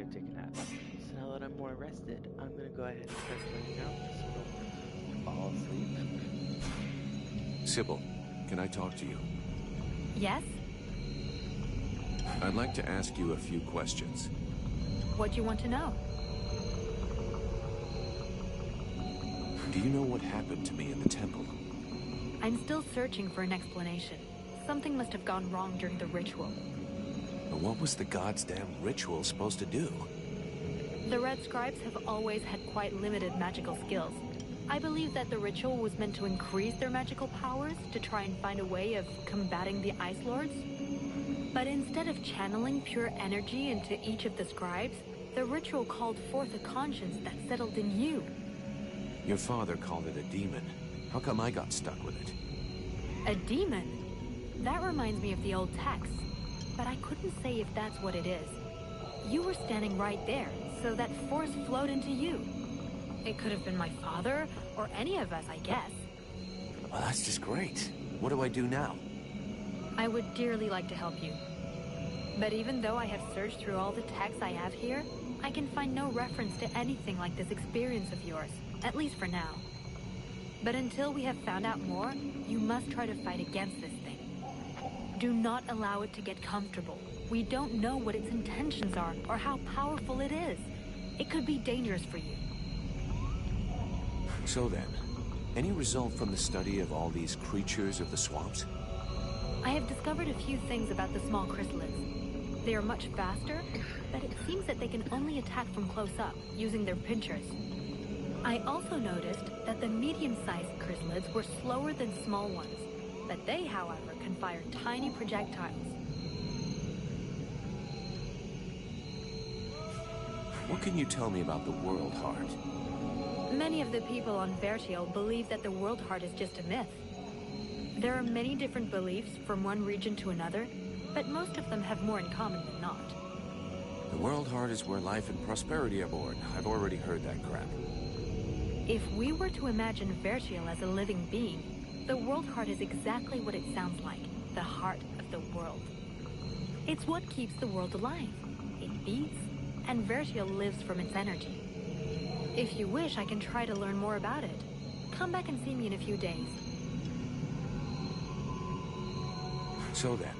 go take a nap. So now that I'm more rested, I'm gonna go ahead and start playing out so I'll fall asleep. Sybil, can I talk to you? Yes? I'd like to ask you a few questions. What do you want to know? Do you know what happened to me in the temple? I'm still searching for an explanation. Something must have gone wrong during the ritual. But what was the god's damn ritual supposed to do? The Red Scribes have always had quite limited magical skills. I believe that the ritual was meant to increase their magical powers to try and find a way of combating the Ice Lords. But instead of channeling pure energy into each of the scribes, the ritual called forth a conscience that settled in you. Your father called it a demon. How come I got stuck with it? A demon? That reminds me of the old texts, but I couldn't say if that's what it is. You were standing right there, so that force flowed into you. It could have been my father, or any of us, I guess. Well, that's just great. What do I do now? I would dearly like to help you. But even though I have searched through all the texts I have here, I can find no reference to anything like this experience of yours, at least for now. But until we have found out more, you must try to fight against this thing. Do not allow it to get comfortable. We don't know what its intentions are, or how powerful it is. It could be dangerous for you. So then, any result from the study of all these creatures of the swamps? I have discovered a few things about the small chrysalids. They are much faster, but it seems that they can only attack from close up, using their pinchers. I also noticed that the medium-sized chrysalids were slower than small ones, but they, however, can fire tiny projectiles. What can you tell me about the World Heart? Many of the people on Vertiel believe that the World Heart is just a myth. There are many different beliefs from one region to another, but most of them have more in common than not. The World Heart is where life and prosperity are born. I've already heard that crap. If we were to imagine Vertiel as a living being, the World Heart is exactly what it sounds like, the heart of the world. It's what keeps the world alive. It beats, and Vertiel lives from its energy. If you wish, I can try to learn more about it. Come back and see me in a few days. So then,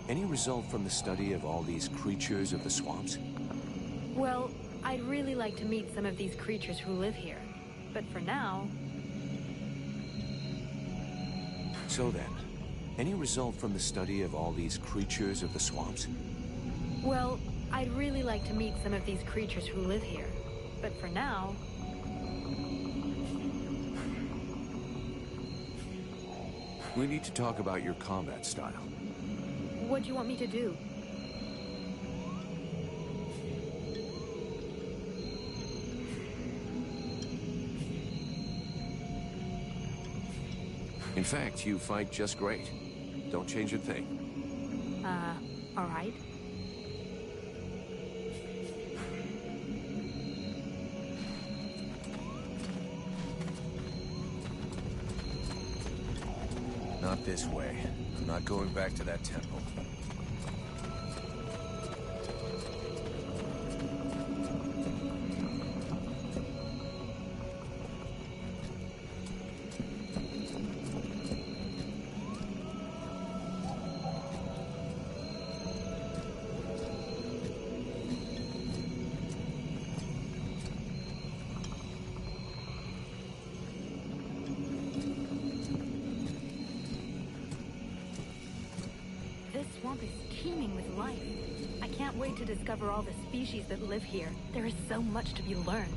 any result from the study of all these creatures of the swamps? Well, I'd really like to meet some of these creatures who live here. But for now... So then, any result from the study of all these creatures of the swamps? Well, I'd really like to meet some of these creatures who live here. But for now... We need to talk about your combat style. What do you want me to do? In fact, you fight just great. Don't change a thing. All right. Not this way. I'm not going back to that temple. This swamp is teeming with life. I can't wait to discover all the species that live here. There is so much to be learned.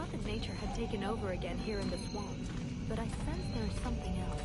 thought that nature had taken over again here in the swamp, but I sense there is something else.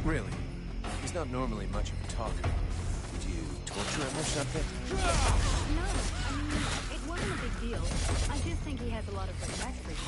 Really? He's not normally much of a talker. Did you torture him or something? No, I mean, it wasn't a big deal. I just think he has a lot of respect for you.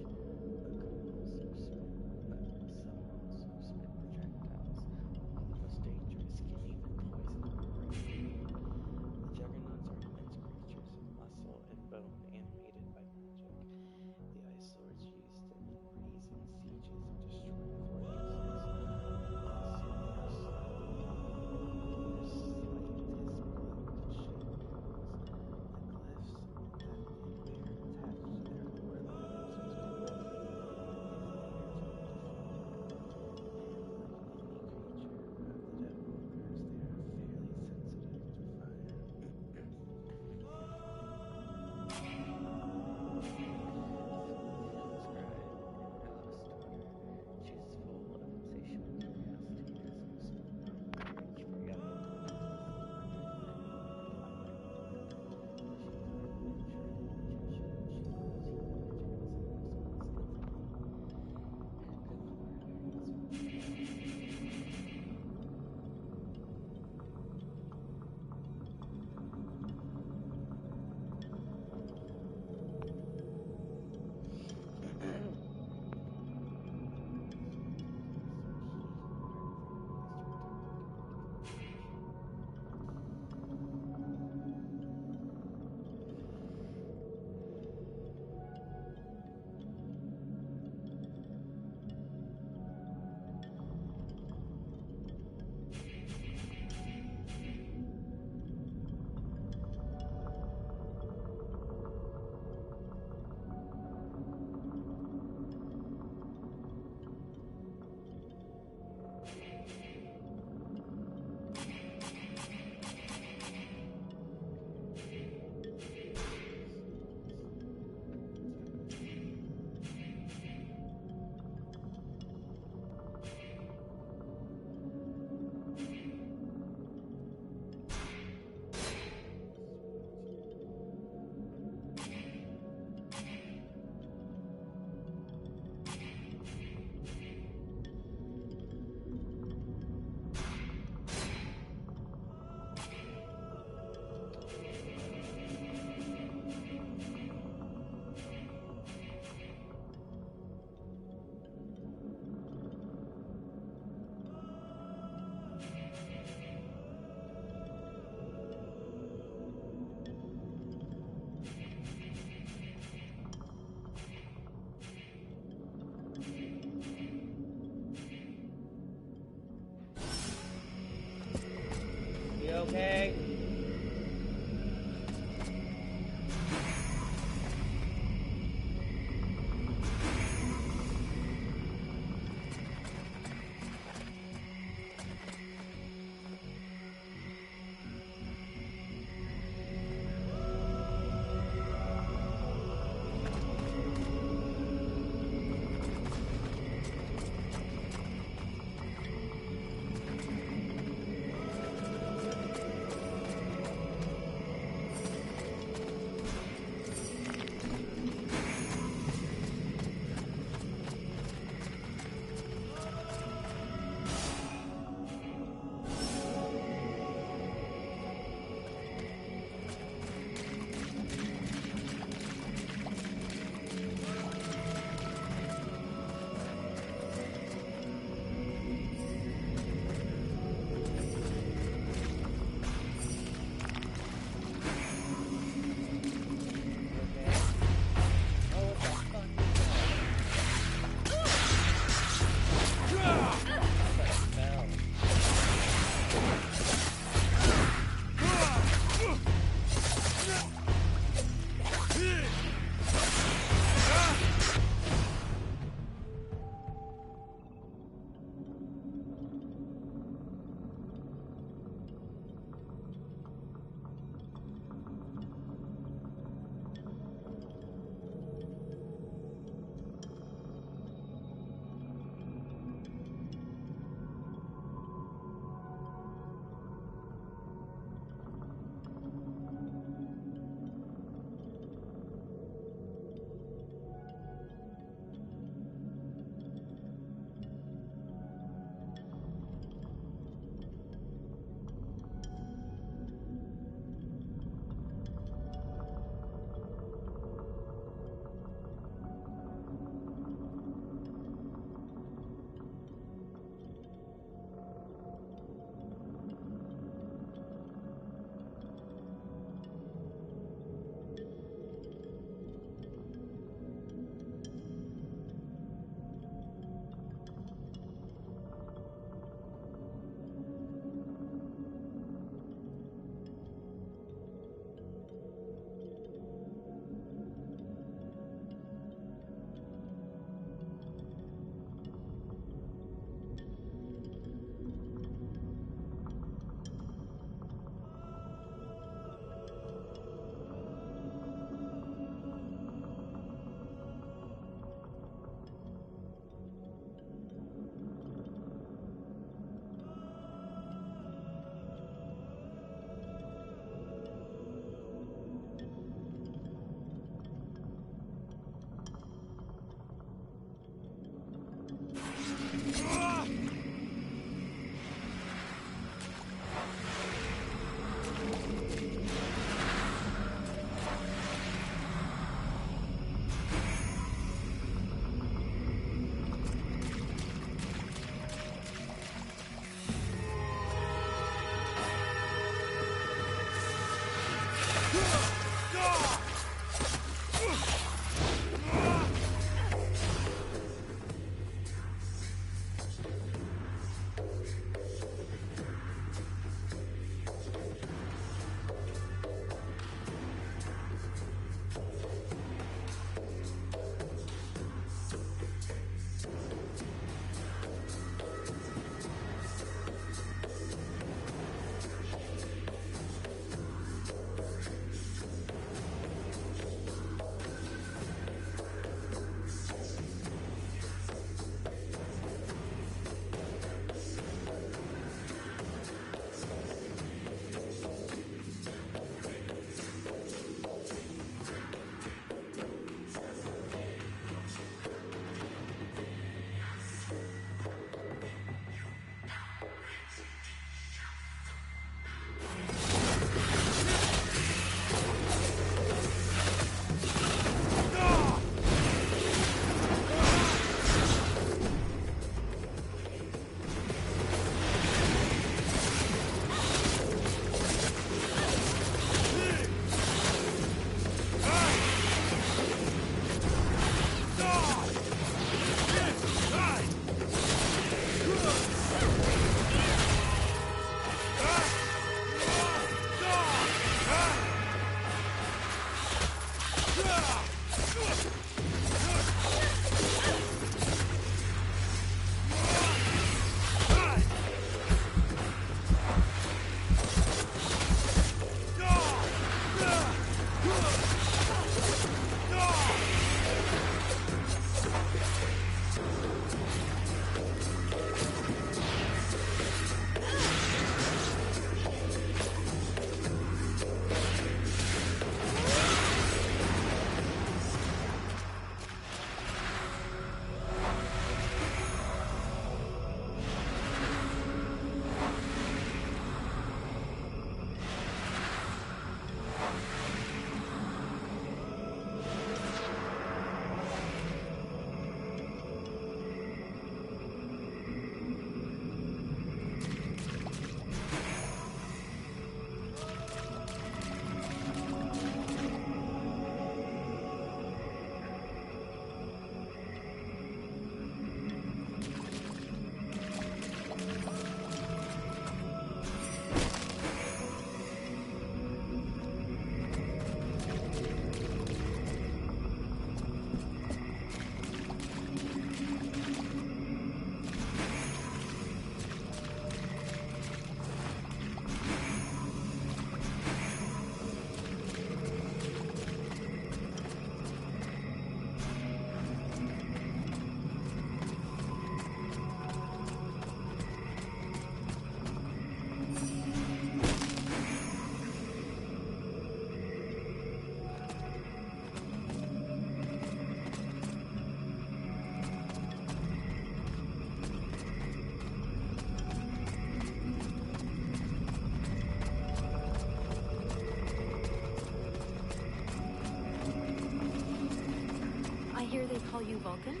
call you Vulcan?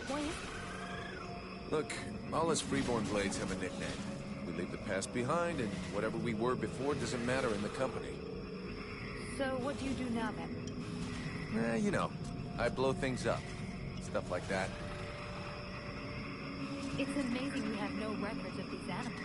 Why? Look, all us Freeborn Blades have a nickname. We leave the past behind, and whatever we were before doesn't matter in the company. So what do you do now, then? You know, I blow things up. Stuff like that. It's amazing we have no records of these animals.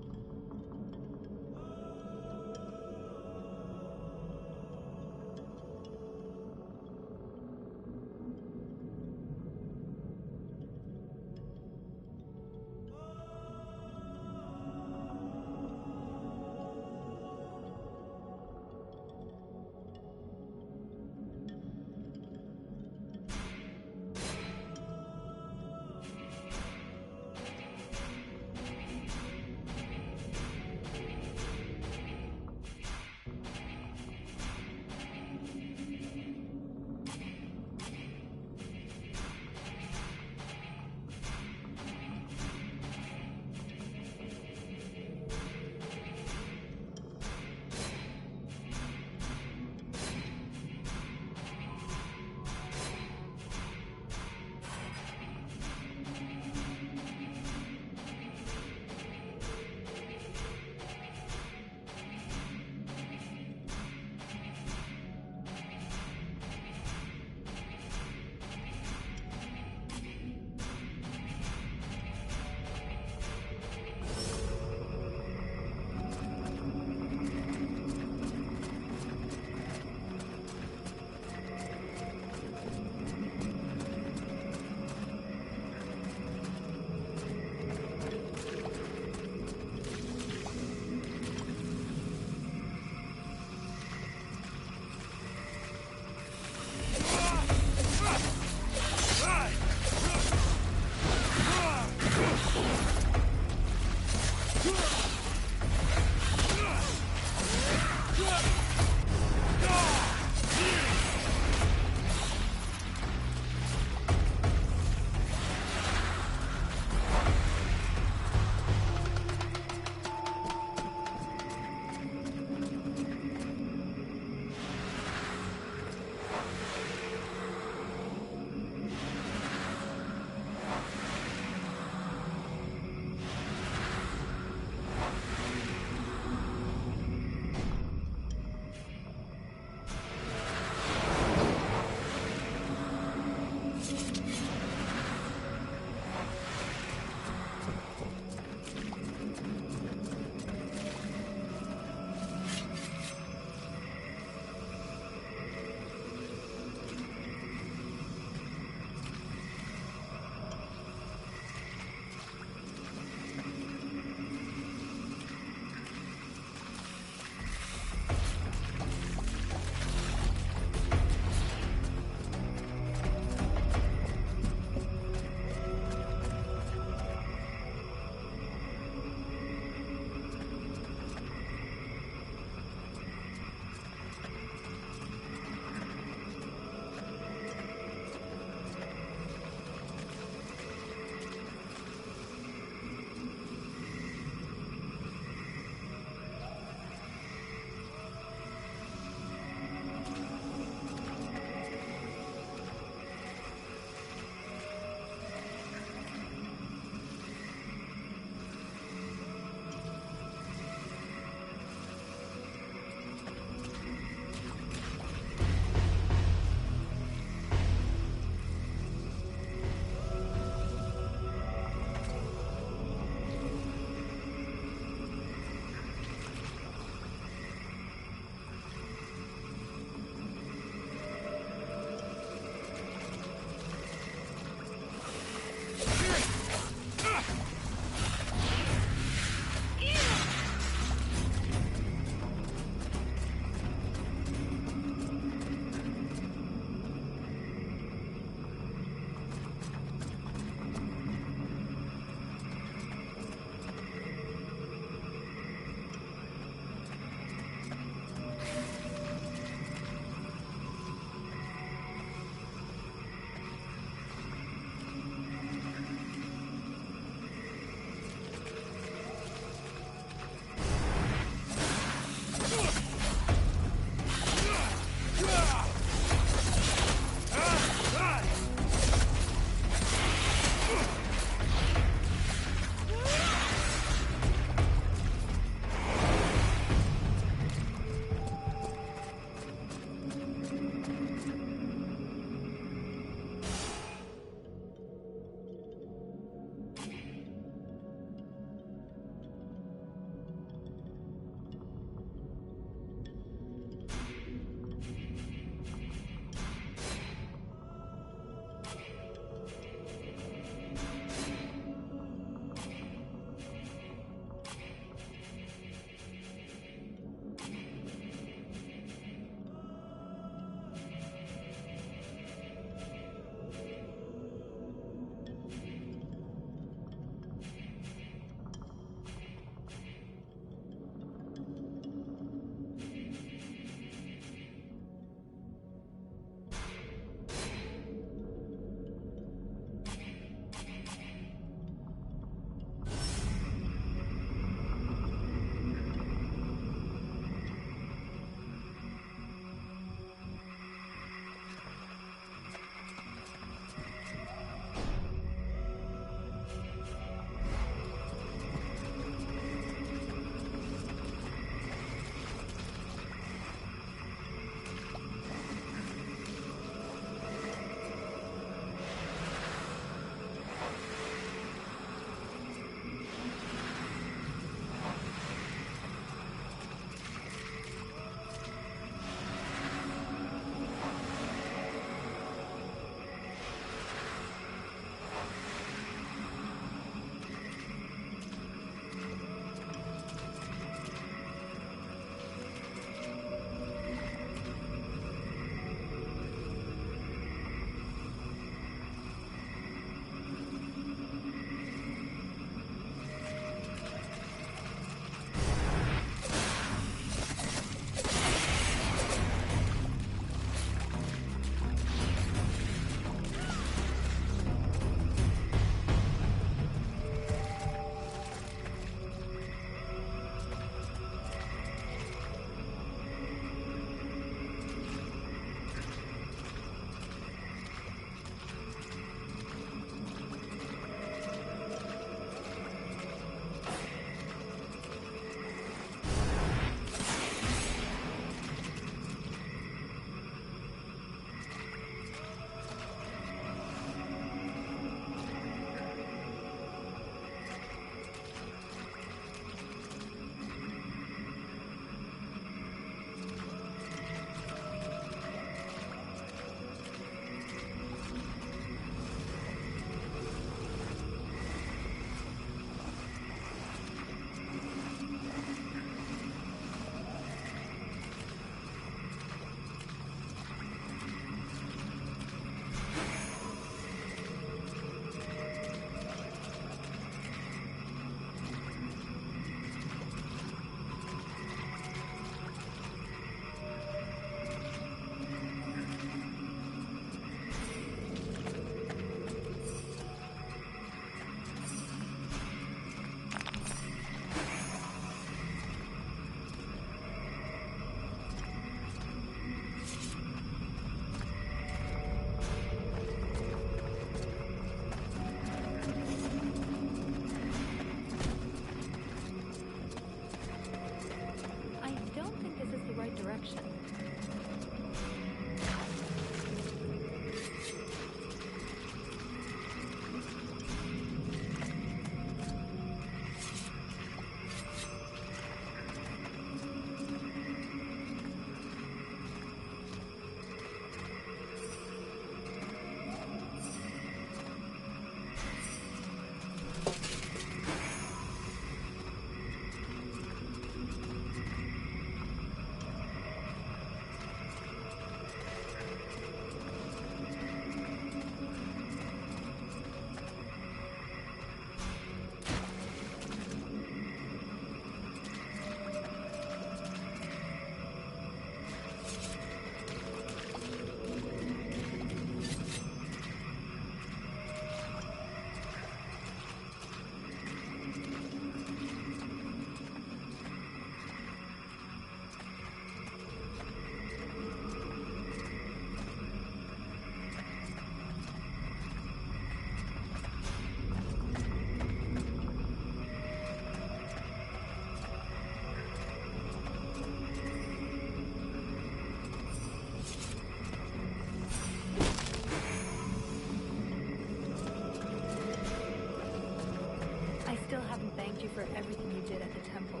temple.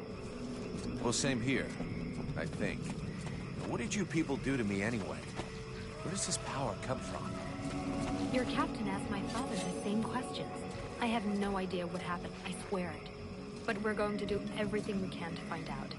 Well, same here, I think. What did you people do to me anyway? Where does this power come from? Your captain asked my father the same questions. I have no idea what happened, I swear it. But we're going to do everything we can to find out.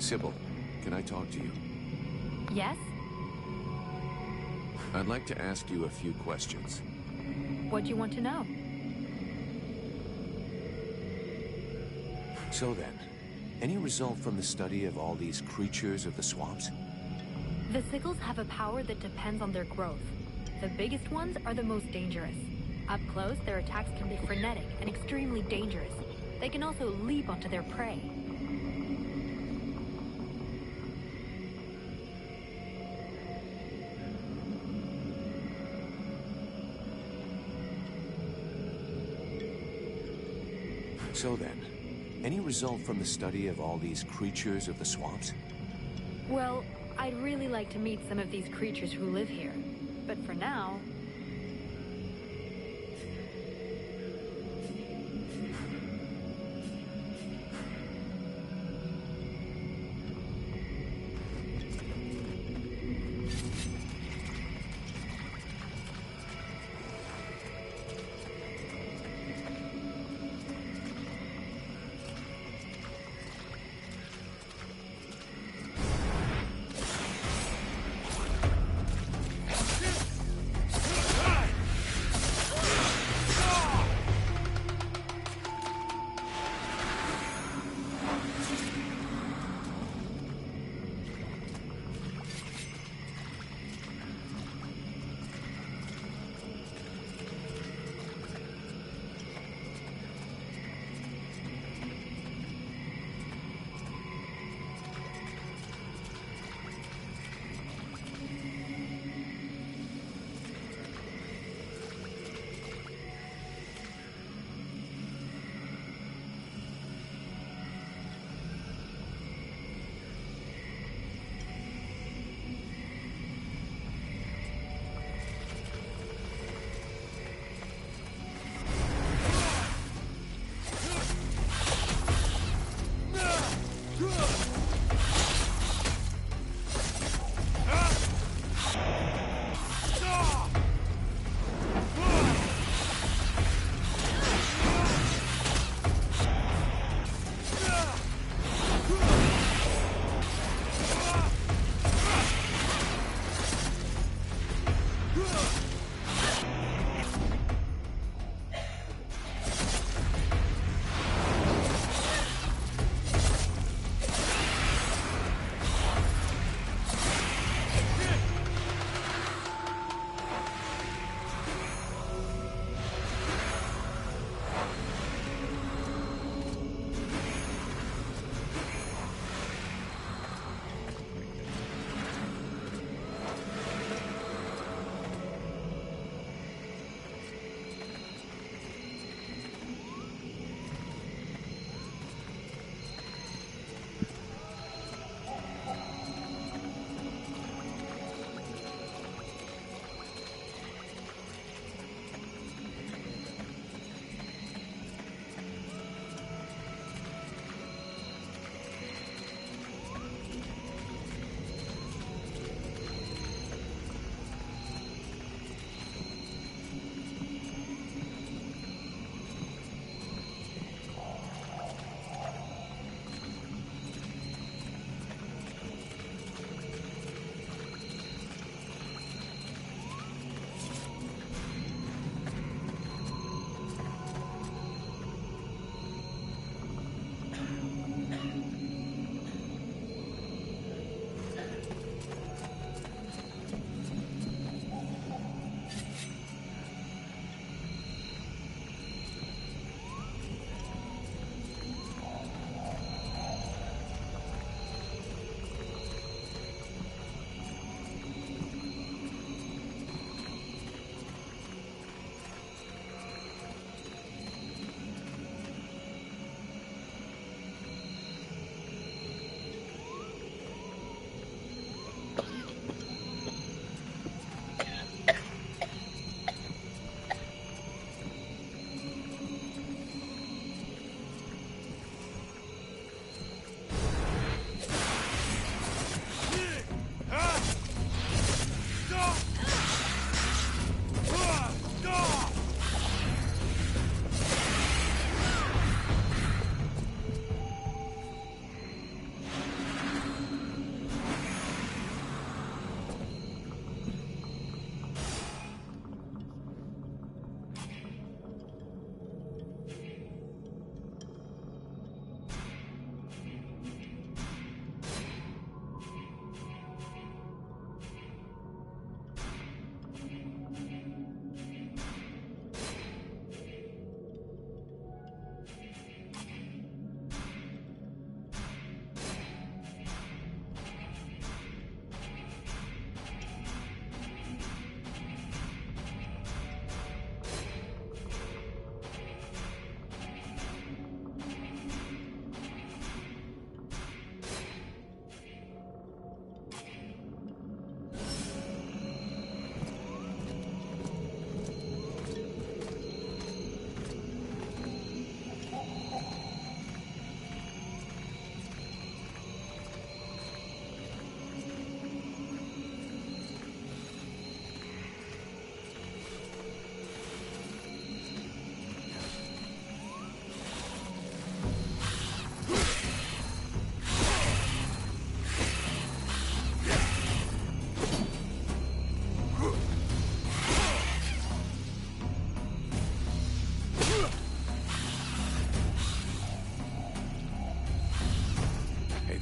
Sybil, can I talk to you? Yes? I'd like to ask you a few questions. What do you want to know? So then, any result from the study of all these creatures of the swamps? The sickles have a power that depends on their growth. The biggest ones are the most dangerous. Up close, their attacks can be frenetic and extremely dangerous. They can also leap onto their prey. So then, any result from the study of all these creatures of the swamps? Well, I'd really like to meet some of these creatures who live here. But for now...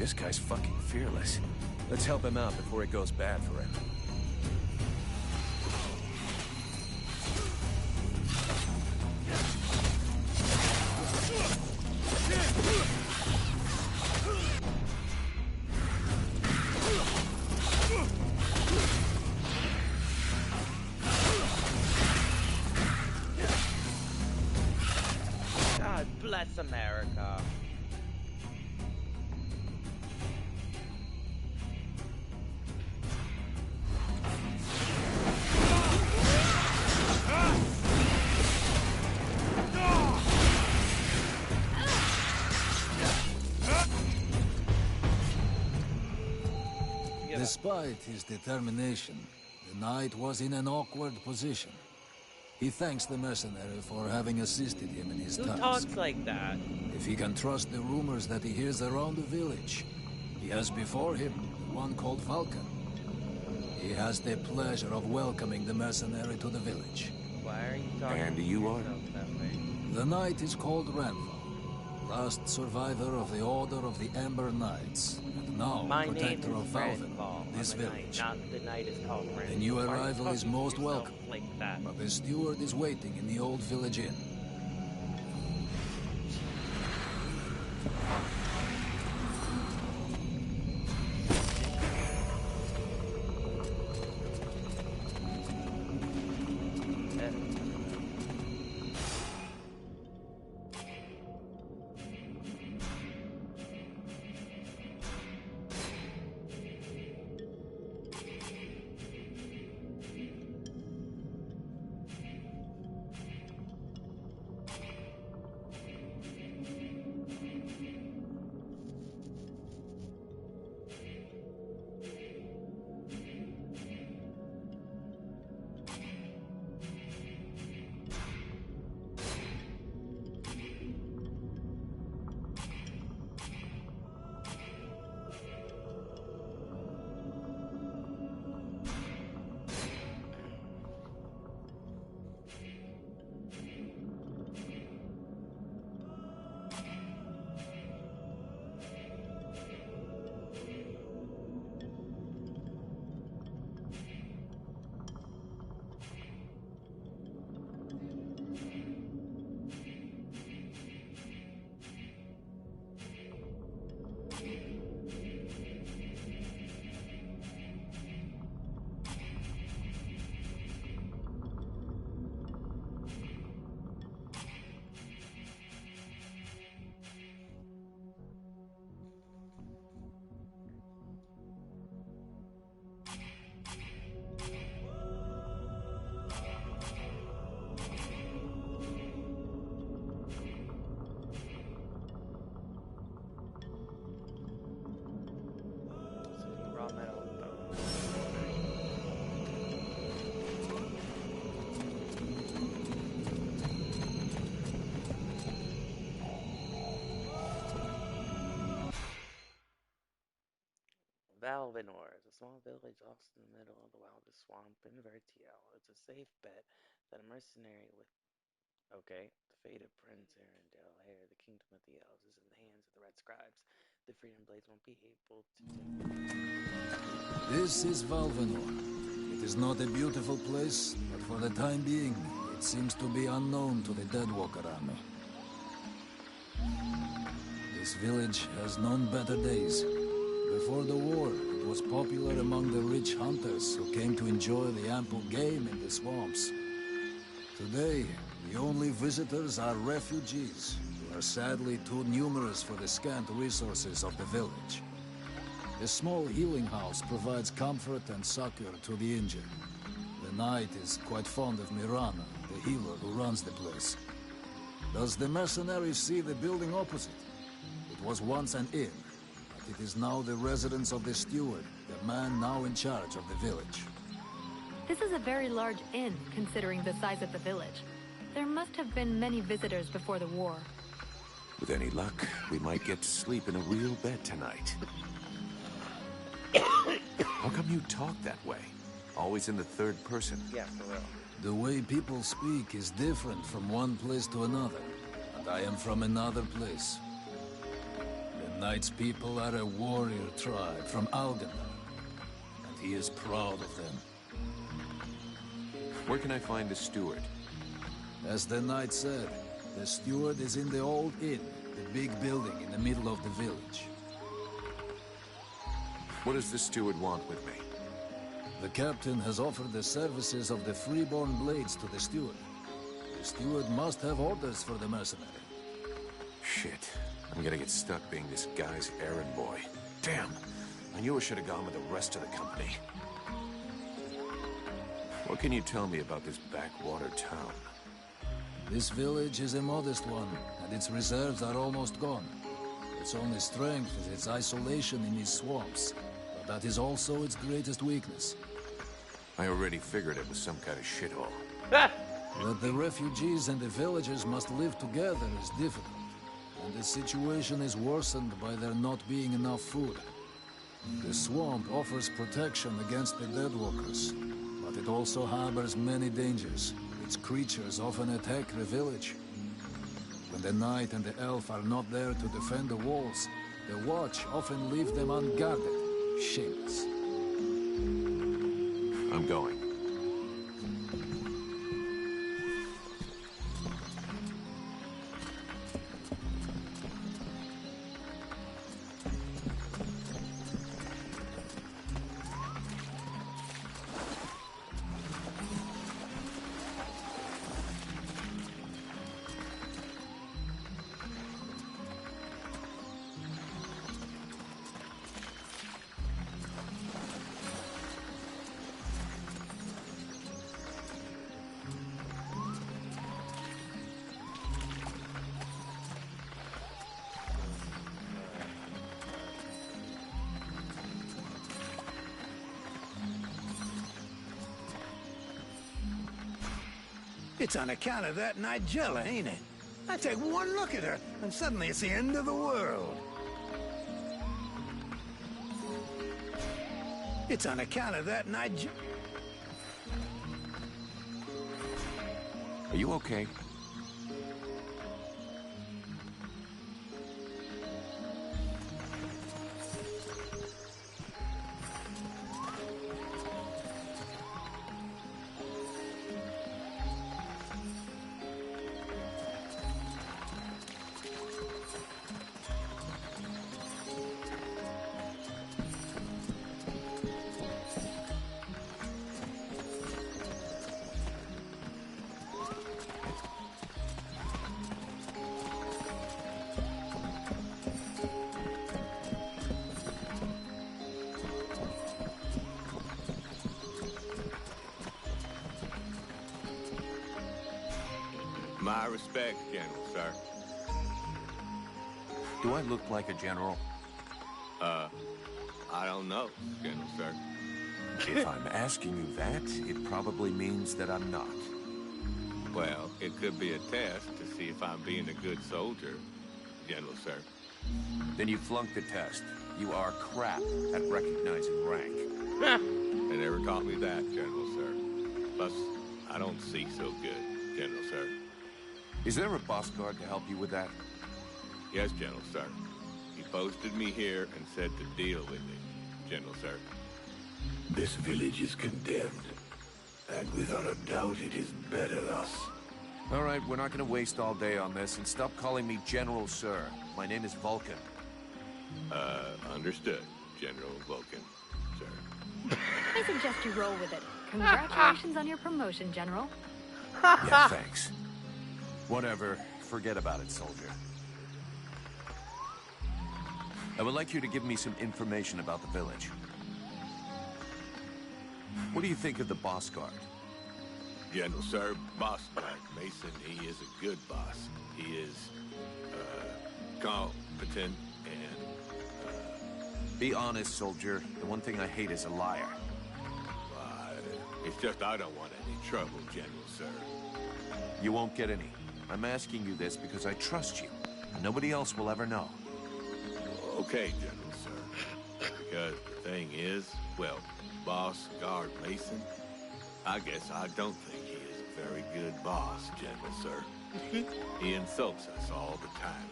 This guy's fucking fearless. Let's help him out before it goes bad for him. God bless America. Despite his determination, the knight was in an awkward position. He thanks the mercenary for having assisted him in his Who task. talks like that? If he can trust the rumors that he hears around the village, he has before him one called Vulcan. He has the pleasure of welcoming the mercenary to the village. Why are you talking And to you are? yourself that way? The knight is called Ranval, last survivor of the Order of the Ember Knights, and now My name protector is of Valven, Ranval. this I'm a knight, village. not the knight is called Ranval. The new Why are you arrival is talking to most yourself welcome. like that? But the steward is waiting in the old village inn. Raw metal bone. Valvenor is a small village off in the middle of the wildest swamp in Vertiel. It's a safe bet that a mercenary with, okay, the fate of Prince Arundel, heir of the kingdom of the elves, is in the hands of the red scribes. The Freedom Blades won't be able to This is Valvenor. It is not a beautiful place, but for the time being, it seems to be unknown to the Deadwalker army. This village has known better days. Before the war, it was popular among the rich hunters who came to enjoy the ample game in the swamps. Today, the only visitors are refugees, who are sadly too numerous for the scant resources of the village. A small healing house provides comfort and succor to the injured. The knight is quite fond of Mirana, the healer who runs the place. Does the mercenary see the building opposite? It was once an inn, but it is now the residence of the steward, the man now in charge of the village. This is a very large inn, considering the size of the village. There must have been many visitors before the war. With any luck, we might get to sleep in a real bed tonight. How come you talk that way? Always in the third person. yeah, for real. The way people speak is different from one place to another, and I am from another place. The Knight's people are a warrior tribe from Alganar, and he is proud of them. Where can I find the steward? As the Knight said, the steward is in the old inn, the big building in the middle of the village. What does the steward want with me? The captain has offered the services of the freeborn blades to the steward. The steward must have orders for the mercenary. Shit. I'm gonna get stuck being this guy's errand boy. Damn! I knew I should have gone with the rest of the company. What can you tell me about this backwater town? This village is a modest one, and its reserves are almost gone. Its only strength is its isolation in these swamps, but that is also its greatest weakness. I already figured it was some kind of shithole. That the refugees and the villagers must live together is difficult, and the situation is worsened by there not being enough food. The swamp offers protection against the Deadwalkers, but it also harbors many dangers. Its creatures often attack the village. When the knight and the elf are not there to defend the walls, the watch often leave them unguarded. Shameless. I'm going. It's on account of that Nigella, ain't it? I take one look at her, and suddenly it's the end of the world. It's on account of that Nigella. Are you okay? My respects, General, sir. Do I look like a general? I don't know, General, sir. If I'm asking you that, it probably means that I'm not. Well, it could be a test to see if I'm being a good soldier, General, sir. Then you flunked the test. You are crap at recognizing rank. They never taught me that, General, sir. Plus, I don't see so good, General, sir. Is there a boss guard to help you with that? Yes, General, sir. He posted me here and said to deal with me, General, sir. This village is condemned, and without a doubt it is better thus. All right, we're not going to waste all day on this, and stop calling me General, sir. My name is Vulcan. Understood, General Vulcan, sir. I suggest you roll with it. Congratulations on your promotion, General. Yeah, thanks. Whatever. Forget about it, soldier. I would like you to give me some information about the village. What do you think of the boss guard? General, sir, Boss Guard Mason, he is a good boss. He is, competent and, Be honest, soldier. The one thing I hate is a liar. it's just I don't want any trouble, General, sir. You won't get any. I'm asking you this because I trust you. And nobody else will ever know. Okay, General, sir. Because the thing is, well, Boss Guard Mason, I guess I don't think he is a very good boss, General, sir. He insults us all the time,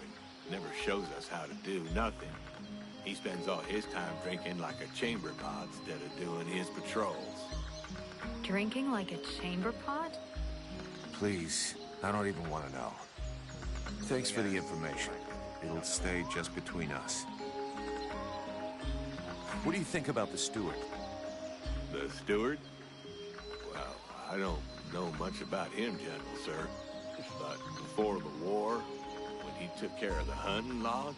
never shows us how to do nothing. He spends all his time drinking like a chamber pot instead of doing his patrols. Drinking like a chamber pot? Please, I don't even want to know. Thanks for the information. It'll stay just between us. What do you think about the steward? The steward? Well, I don't know much about him, General, sir. But before the war, when he took care of the hunting lodge,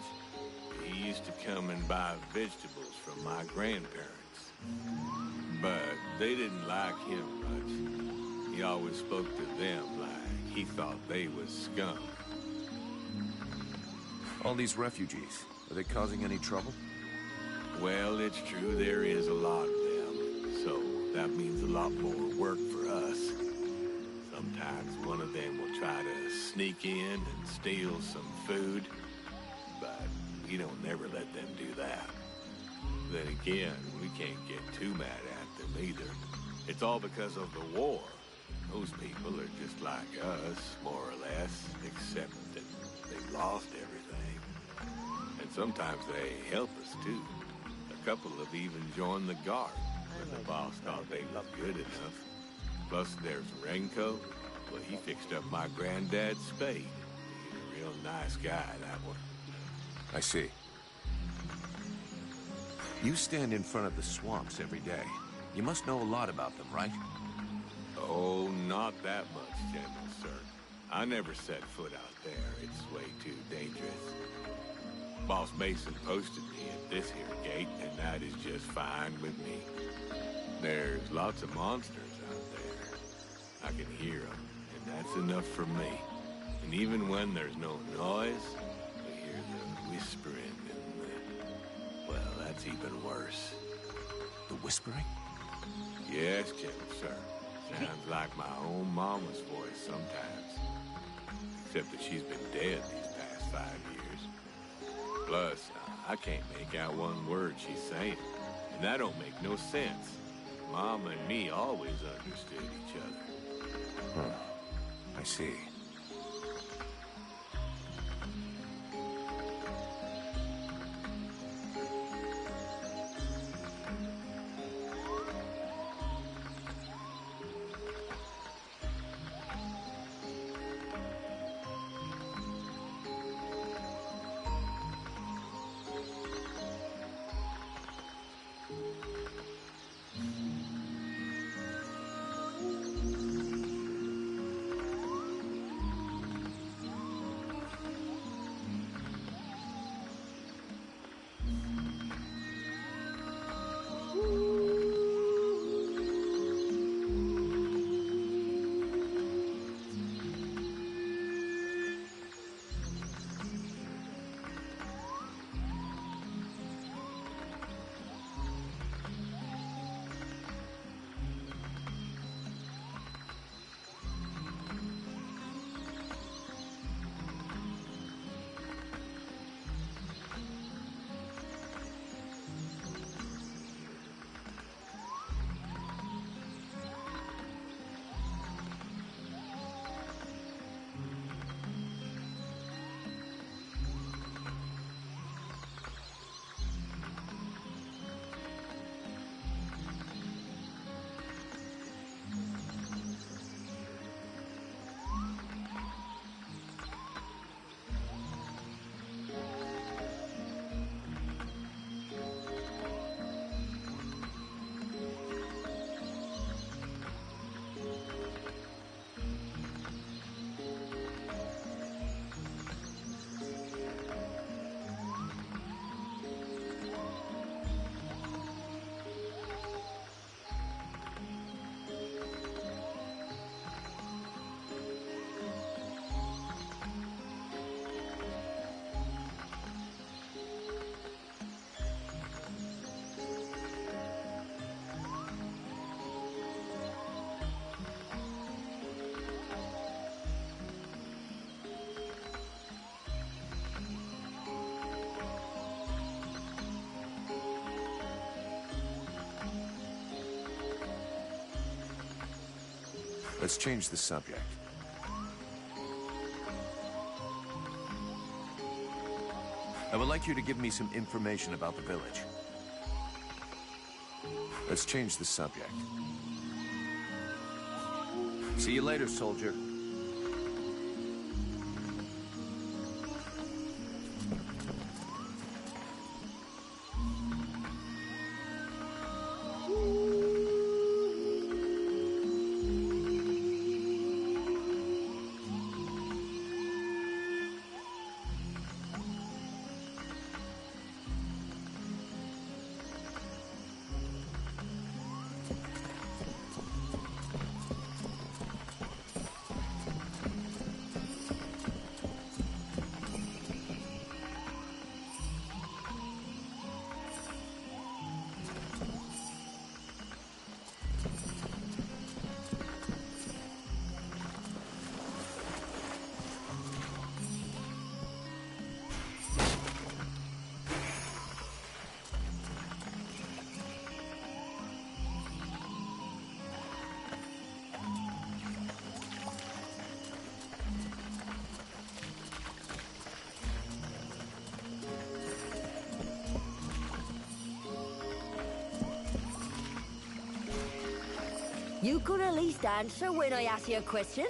he used to come and buy vegetables from my grandparents. But they didn't like him much. He always spoke to them like he thought they was scum. All these refugees, are they causing any trouble? Well, it's true there is a lot of them, so that means a lot more work for us. Sometimes one of them will try to sneak in and steal some food, but we don't never let them do that. Then again, we can't get too mad at them either. It's all because of the war. Those people are just like us, more or less, except that they've lost everything. And sometimes they help us, too. A couple have even joined the guard, when the boss thought they was good enough. Plus, there's Renko. Well, he fixed up my granddad's spade. He's a real nice guy, that one. I see. You stand in front of the swamps every day. You must know a lot about them, right? Oh, not that much, General, sir. I never set foot out there. It's way too dangerous. Boss Mason posted me at this here gate, and that is just fine with me. There's lots of monsters out there. I can hear them, and that's enough for me. And even when there's no noise, we hear the whispering and the... Well, that's even worse. The whispering? Yes, General, sir. Sounds like my own mama's voice sometimes. Except that she's been dead these past 5 years. Plus, I can't make out one word she's saying. And that don't make no sense. Mama and me always understood each other. Huh. I see. Let's change the subject. would like you to give me some information about the village. Let's change the subject. See you later, soldier. You could at least answer when I ask you a question.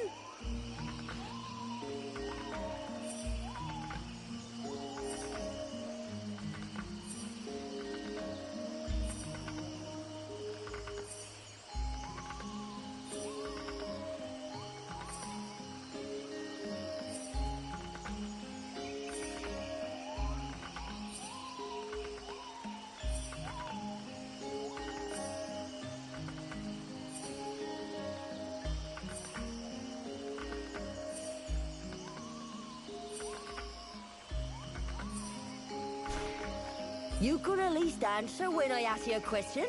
You could at least answer when I ask you a question.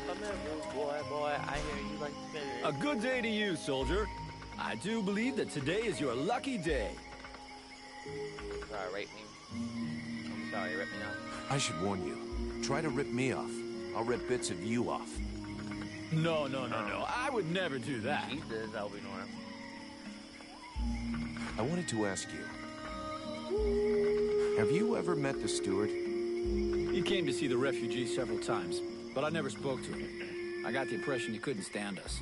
Come here, rude boy. I hear you like spinach. A good day to you, soldier. I do believe that today is your lucky day. Sorry, rape me. I'm sorry, rip me off. I should warn you. Try to rip me off. I'll rip bits of you off. No. I would never do that. Jesus, Albinor. I wanted to ask you. Have you ever met the steward? He came to see the refugees several times, but I never spoke to him. I got the impression he couldn't stand us.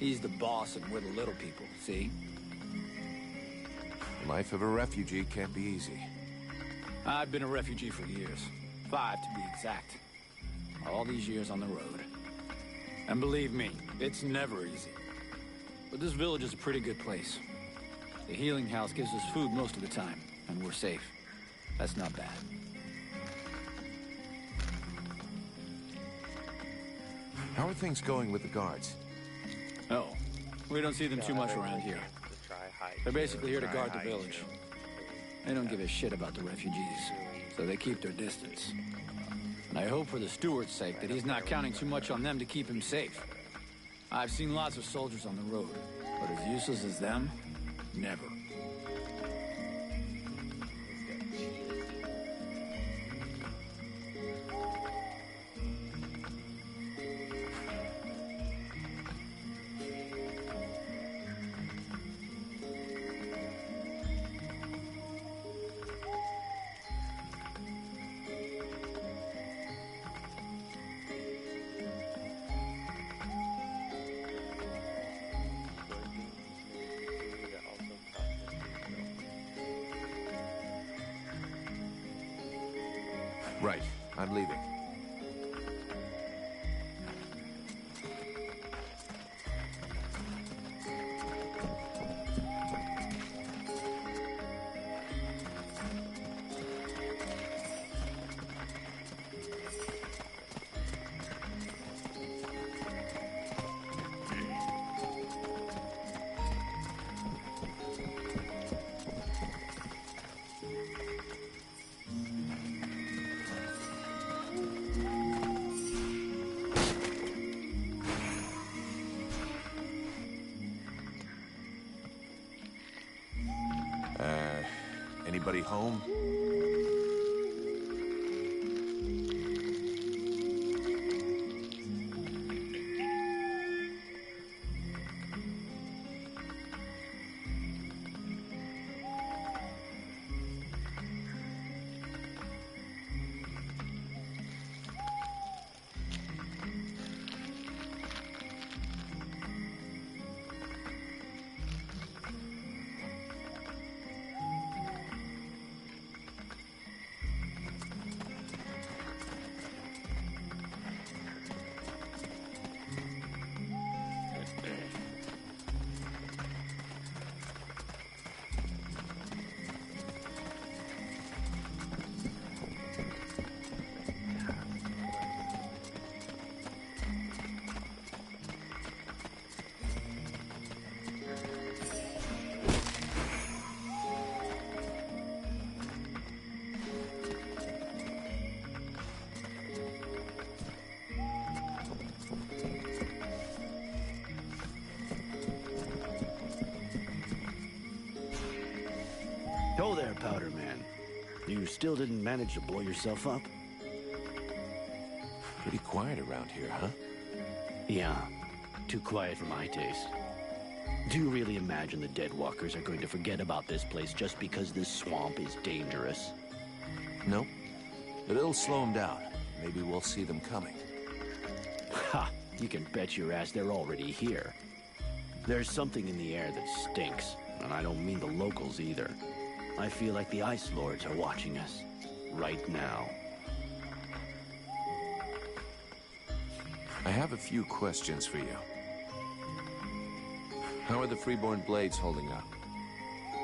He's the boss and we're the little people, see? The life of a refugee can't be easy. I've been a refugee for years. 5 to be exact. All these years on the road. And believe me, it's never easy. But this village is a pretty good place. The healing house gives us food most of the time, and we're safe. That's not bad. How are things going with the guards? Oh, we don't see them too much around here. They're basically here to guard the village. They don't give a shit about the refugees, so they keep their distance. And I hope for the steward's sake that he's not counting too much on them to keep him safe. I've seen lots of soldiers on the road, but as useless as them, never. Right. I'm leaving. Anybody home? Go there, Powder Man. You still didn't manage to blow yourself up? Pretty quiet around here, huh? Yeah, too quiet for my taste. Do you really imagine the Deadwalkers are going to forget about this place just because this swamp is dangerous? Nope. But it'll slow them down. Maybe we'll see them coming. Ha! You can bet your ass they're already here. There's something in the air that stinks, and I don't mean the locals either. I feel like the Ice Lords are watching us. Right now. I have a few questions for you. How are the Freeborn Blades holding up?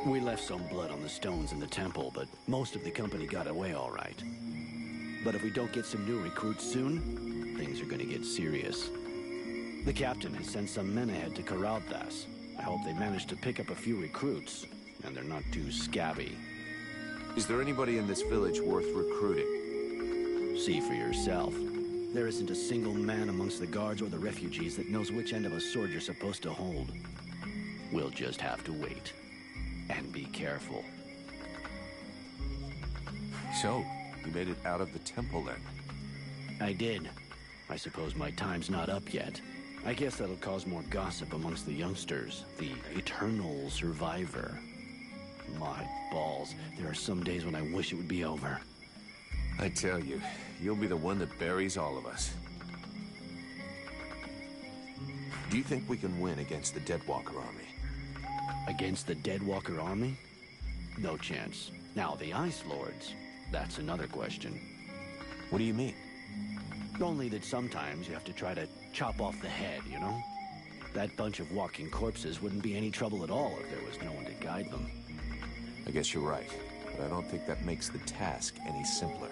We left some blood on the stones in the temple, but most of the company got away all right. But if we don't get some new recruits soon, things are gonna get serious. The captain has sent some men ahead to Karalthas. I hope they manage to pick up a few recruits, and they're not too scabby. Is there anybody in this village worth recruiting? See for yourself. There isn't a single man amongst the guards or the refugees that knows which end of a sword you're supposed to hold. We'll just have to wait. And be careful. So, you made it out of the temple then? I did. I suppose my time's not up yet. I guess that'll cause more gossip amongst the youngsters. The eternal survivor. My balls. There are some days when I wish it would be over. I tell you, you'll be the one that buries all of us. Do you think we can win against the Deadwalker army? Against the Deadwalker army? No chance. Now, the Ice Lords, that's another question. What do you mean? Only that sometimes you have to try to chop off the head, you know? That bunch of walking corpses wouldn't be any trouble at all if there was no one to guide them. I guess you're right, but I don't think that makes the task any simpler.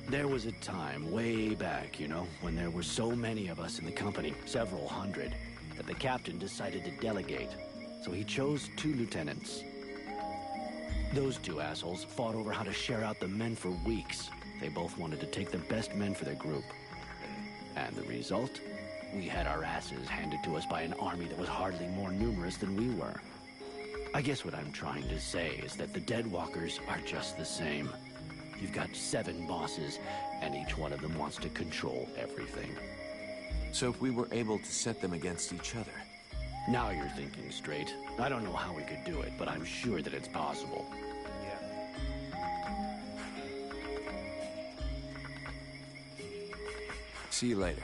There was a time, way back, you know, when there were so many of us in the company, several hundred, that the captain decided to delegate. So he chose 2 lieutenants. Those 2 assholes fought over how to share out the men for weeks. They both wanted to take the best men for their group. And the result? We had our asses handed to us by an army that was hardly more numerous than we were. I guess what I'm trying to say is that the Deadwalkers are just the same. You've got 7 bosses, and each one of them wants to control everything. So if we were able to set them against each other... Now you're thinking straight. I don't know how we could do it, but I'm sure that it's possible. See you later.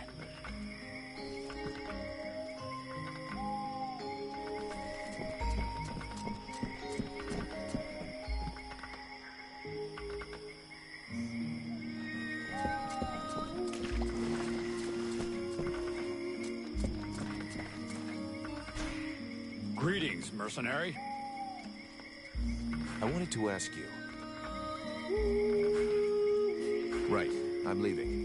Greetings, mercenary. I wanted to ask you. Right, I'm leaving.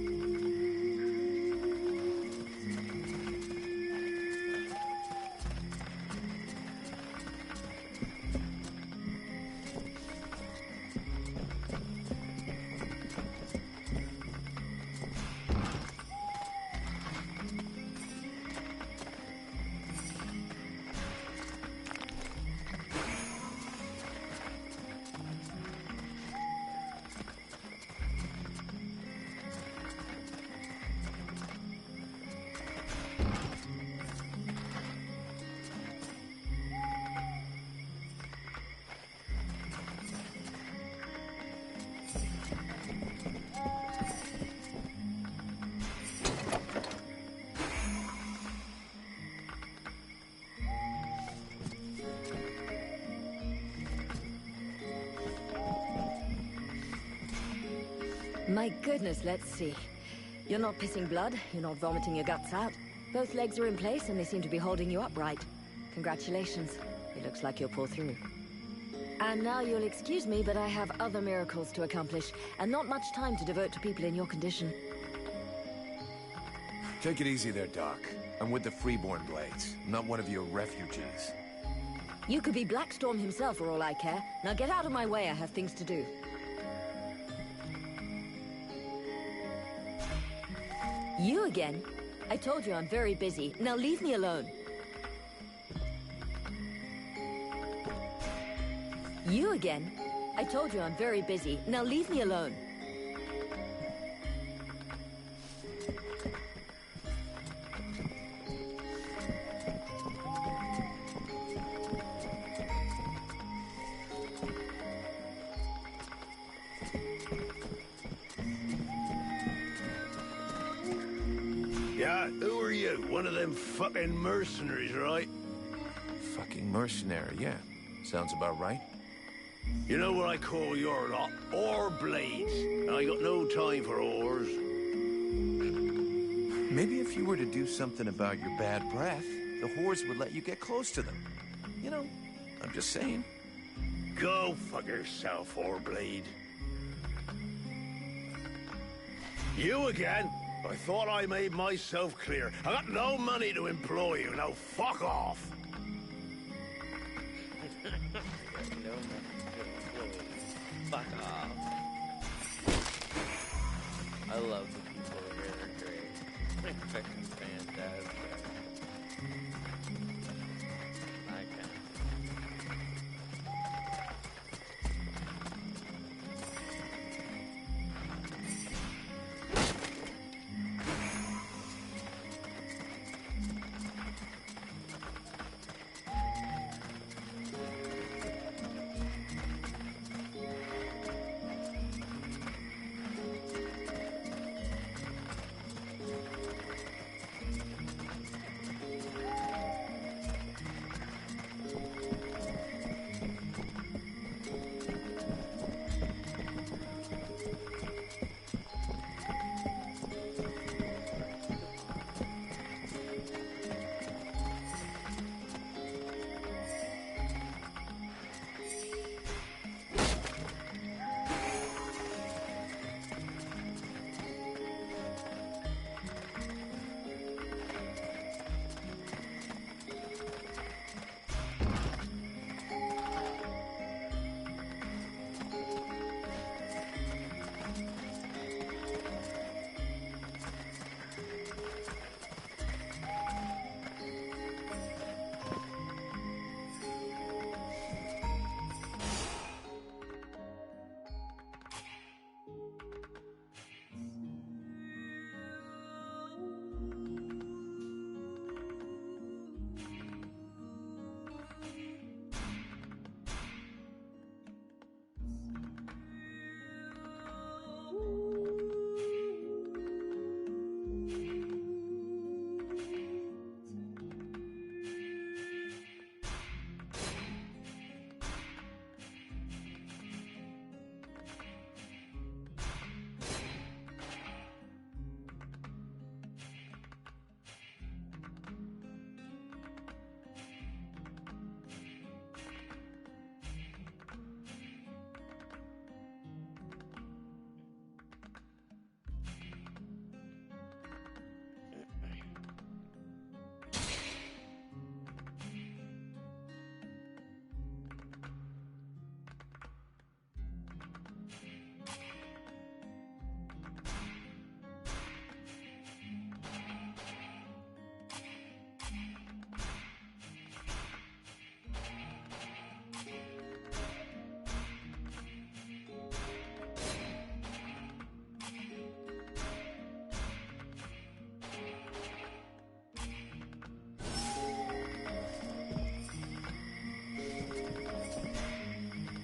My goodness, let's see. You're not pissing blood, you're not vomiting your guts out. Both legs are in place and they seem to be holding you upright. Congratulations. It looks like you'll pull through. And now you'll excuse me, but I have other miracles to accomplish, and not much time to devote to people in your condition. Take it easy there, Doc. I'm with the Freeborn Blades, not one of your refugees. You could be Blackstorm himself for all I care. Now get out of my way, I have things to do. You again? I told you I'm very busy. Now leave me alone. You again? I told you I'm very busy. Now leave me alone. Yeah, who are you? One of them fucking mercenaries, right? Fucking mercenary, yeah. Sounds about right. You know what I call your lot? Ore blades. I got no time for ores. Maybe if you were to do something about your bad breath, the whores would let you get close to them. You know, I'm just saying. Go fuck yourself, ore blade. You again? I thought I made myself clear. I got no money to employ you. Now fuck off. No money. Fuck off. I love the people here. They're great. They're fucking fantastic. I can.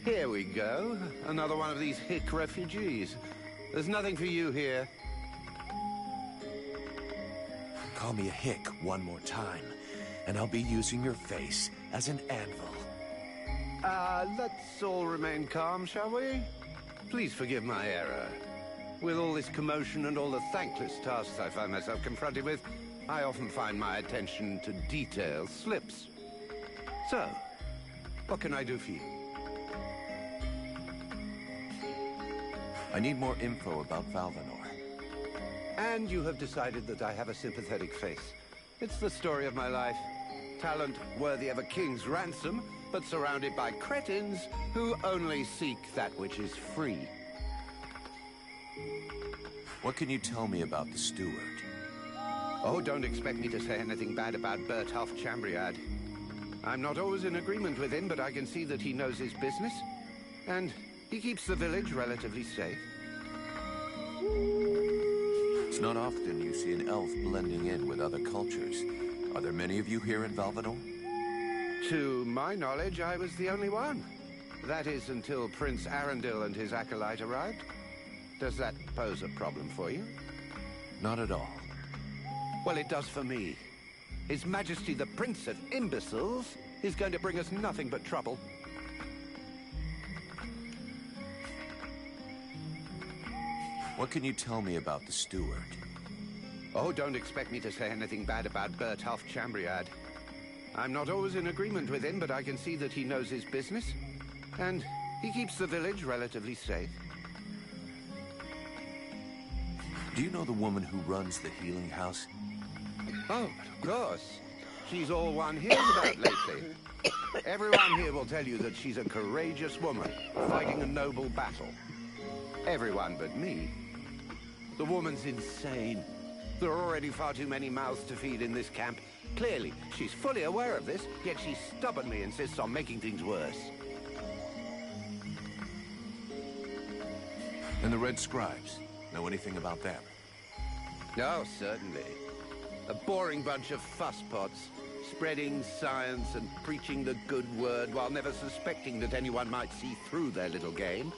Here we go. Another one of these hick refugees. There's nothing for you here. Call me a hick one more time, and I'll be using your face as an anvil. Let's all remain calm, shall we? Please forgive my error. With all this commotion and all the thankless tasks I find myself confronted with, I often find my attention to detail slips. So, what can I do for you? I need more info about Valvanor. And you have decided that I have a sympathetic face. It's the story of my life. Talent worthy of a king's ransom, but surrounded by cretins who only seek that which is free. What can you tell me about the steward? Oh, don't expect me to say anything bad about Bertolf Chambriad. I'm not always in agreement with him, but I can see that he knows his business. And he keeps the village relatively safe. It's not often you see an elf blending in with other cultures. Are there many of you here in Valvanor? To my knowledge, I was the only one. That is, until Prince Arundel and his acolyte arrived. Does that pose a problem for you? Not at all. Well, it does for me. His Majesty the Prince of Imbeciles is going to bring us nothing but trouble. What can you tell me about the steward? Oh, don't expect me to say anything bad about Bertolf Chambriad. I'm not always in agreement with him, but I can see that he knows his business. And he keeps the village relatively safe. Do you know the woman who runs the healing house? Oh, of course. She's all one hears about lately. Everyone here will tell you that she's a courageous woman, fighting a noble battle. Everyone but me. The woman's insane. There are already far too many mouths to feed in this camp. Clearly, she's fully aware of this, yet she stubbornly insists on making things worse. And the Red Scribes? Know anything about them? Oh, certainly. A boring bunch of fusspots, spreading science and preaching the good word while never suspecting that anyone might see through their little game.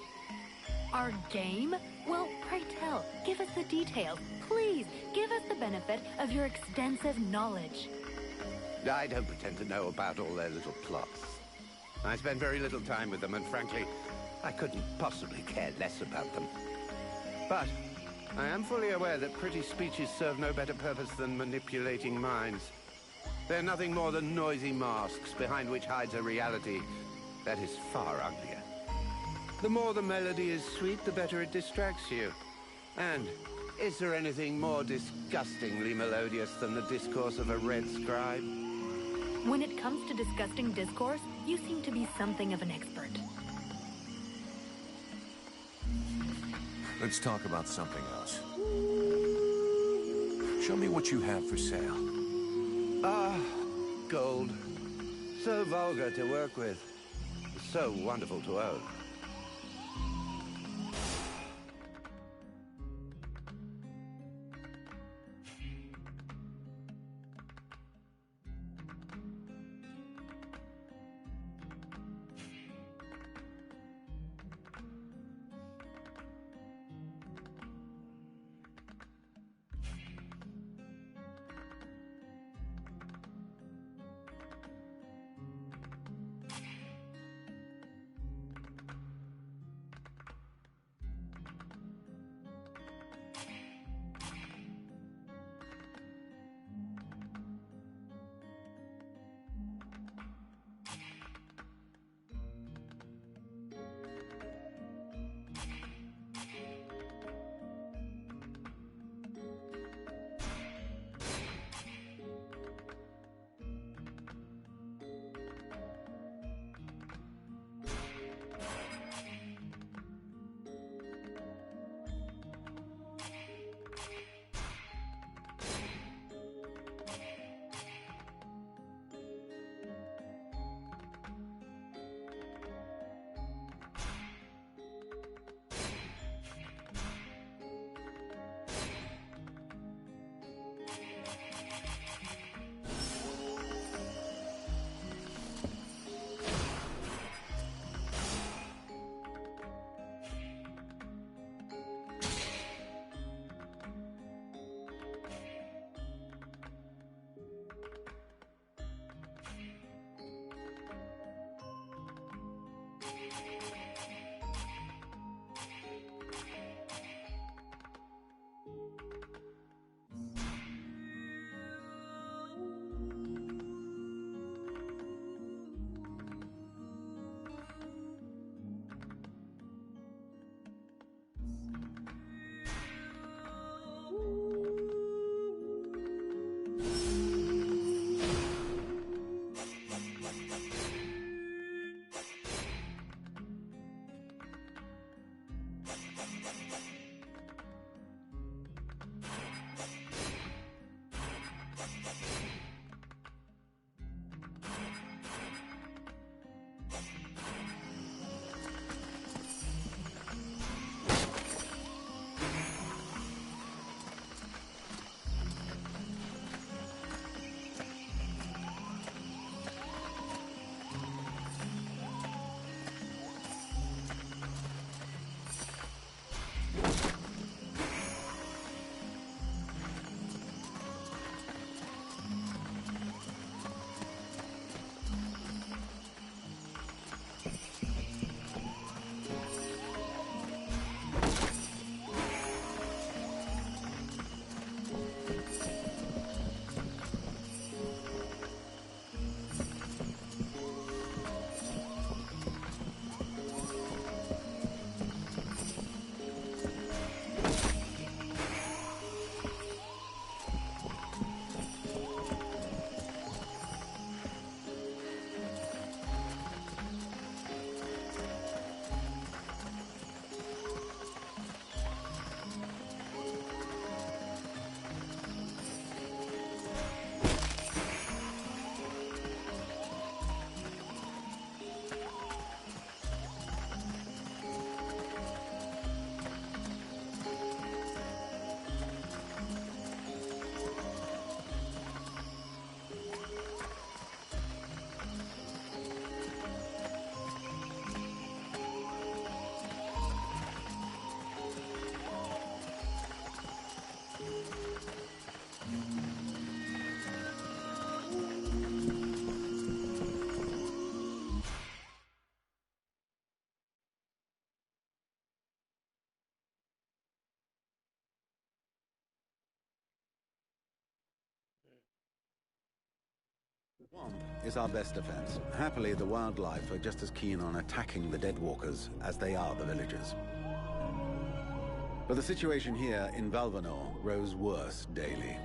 Our game? Well, pray tell, give us the details. Please, give us the benefit of your extensive knowledge. I don't pretend to know about all their little plots. I spend very little time with them, and frankly, I couldn't possibly care less about them. But I am fully aware that pretty speeches serve no better purpose than manipulating minds. They're nothing more than noisy masks behind which hides a reality that is far uglier. The more the melody is sweet, the better it distracts you. And is there anything more disgustingly melodious than the discourse of a red scribe? When it comes to disgusting discourse, you seem to be something of an expert. Let's talk about something else. Show me what you have for sale. Ah, gold. So vulgar to work with. So wonderful to own. Swamp is our best defense. Happily, the wildlife are just as keen on attacking the Deadwalkers as they are the villagers. But the situation here in Valvanor grows worse daily.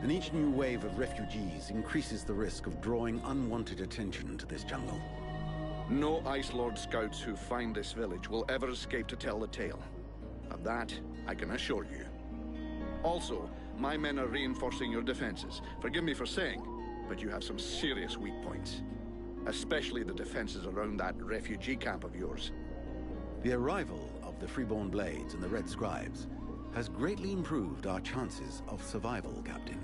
And each new wave of refugees increases the risk of drawing unwanted attention to this jungle. No Ice Lord scouts who find this village will ever escape to tell the tale. Of that, I can assure you. Also, my men are reinforcing your defenses. Forgive me for saying, but you have some serious weak points. Especially the defenses around that refugee camp of yours. The arrival of the Freeborn Blades and the Red Scribes has greatly improved our chances of survival, Captain.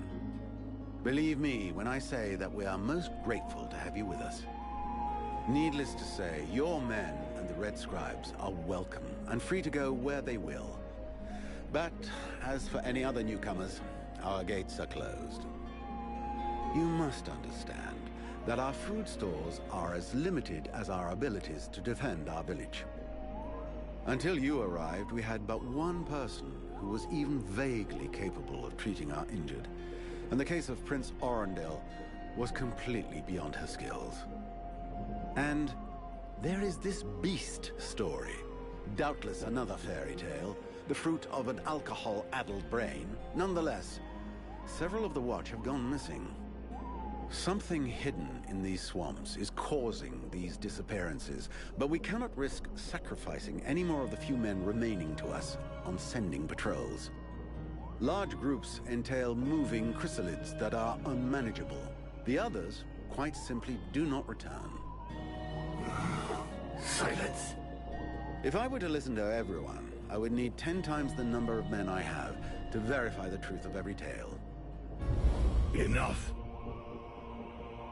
Believe me when I say that we are most grateful to have you with us. Needless to say, your men and the Red Scribes are welcome and free to go where they will. But as for any other newcomers, our gates are closed. You must understand that our food stores are as limited as our abilities to defend our village. Until you arrived, we had but one person who was even vaguely capable of treating our injured, and the case of Prince Orendale was completely beyond her skills. And there is this beast story, doubtless another fairy tale, the fruit of an alcohol-addled brain. Nonetheless, several of the Watch have gone missing. Something hidden in these swamps is causing these disappearances, but we cannot risk sacrificing any more of the few men remaining to us on sending patrols. Large groups entail moving chrysalids that are unmanageable. The others, quite simply, do not return. Silence. If I were to listen to everyone, I would need 10 times the number of men I have to verify the truth of every tale. Enough.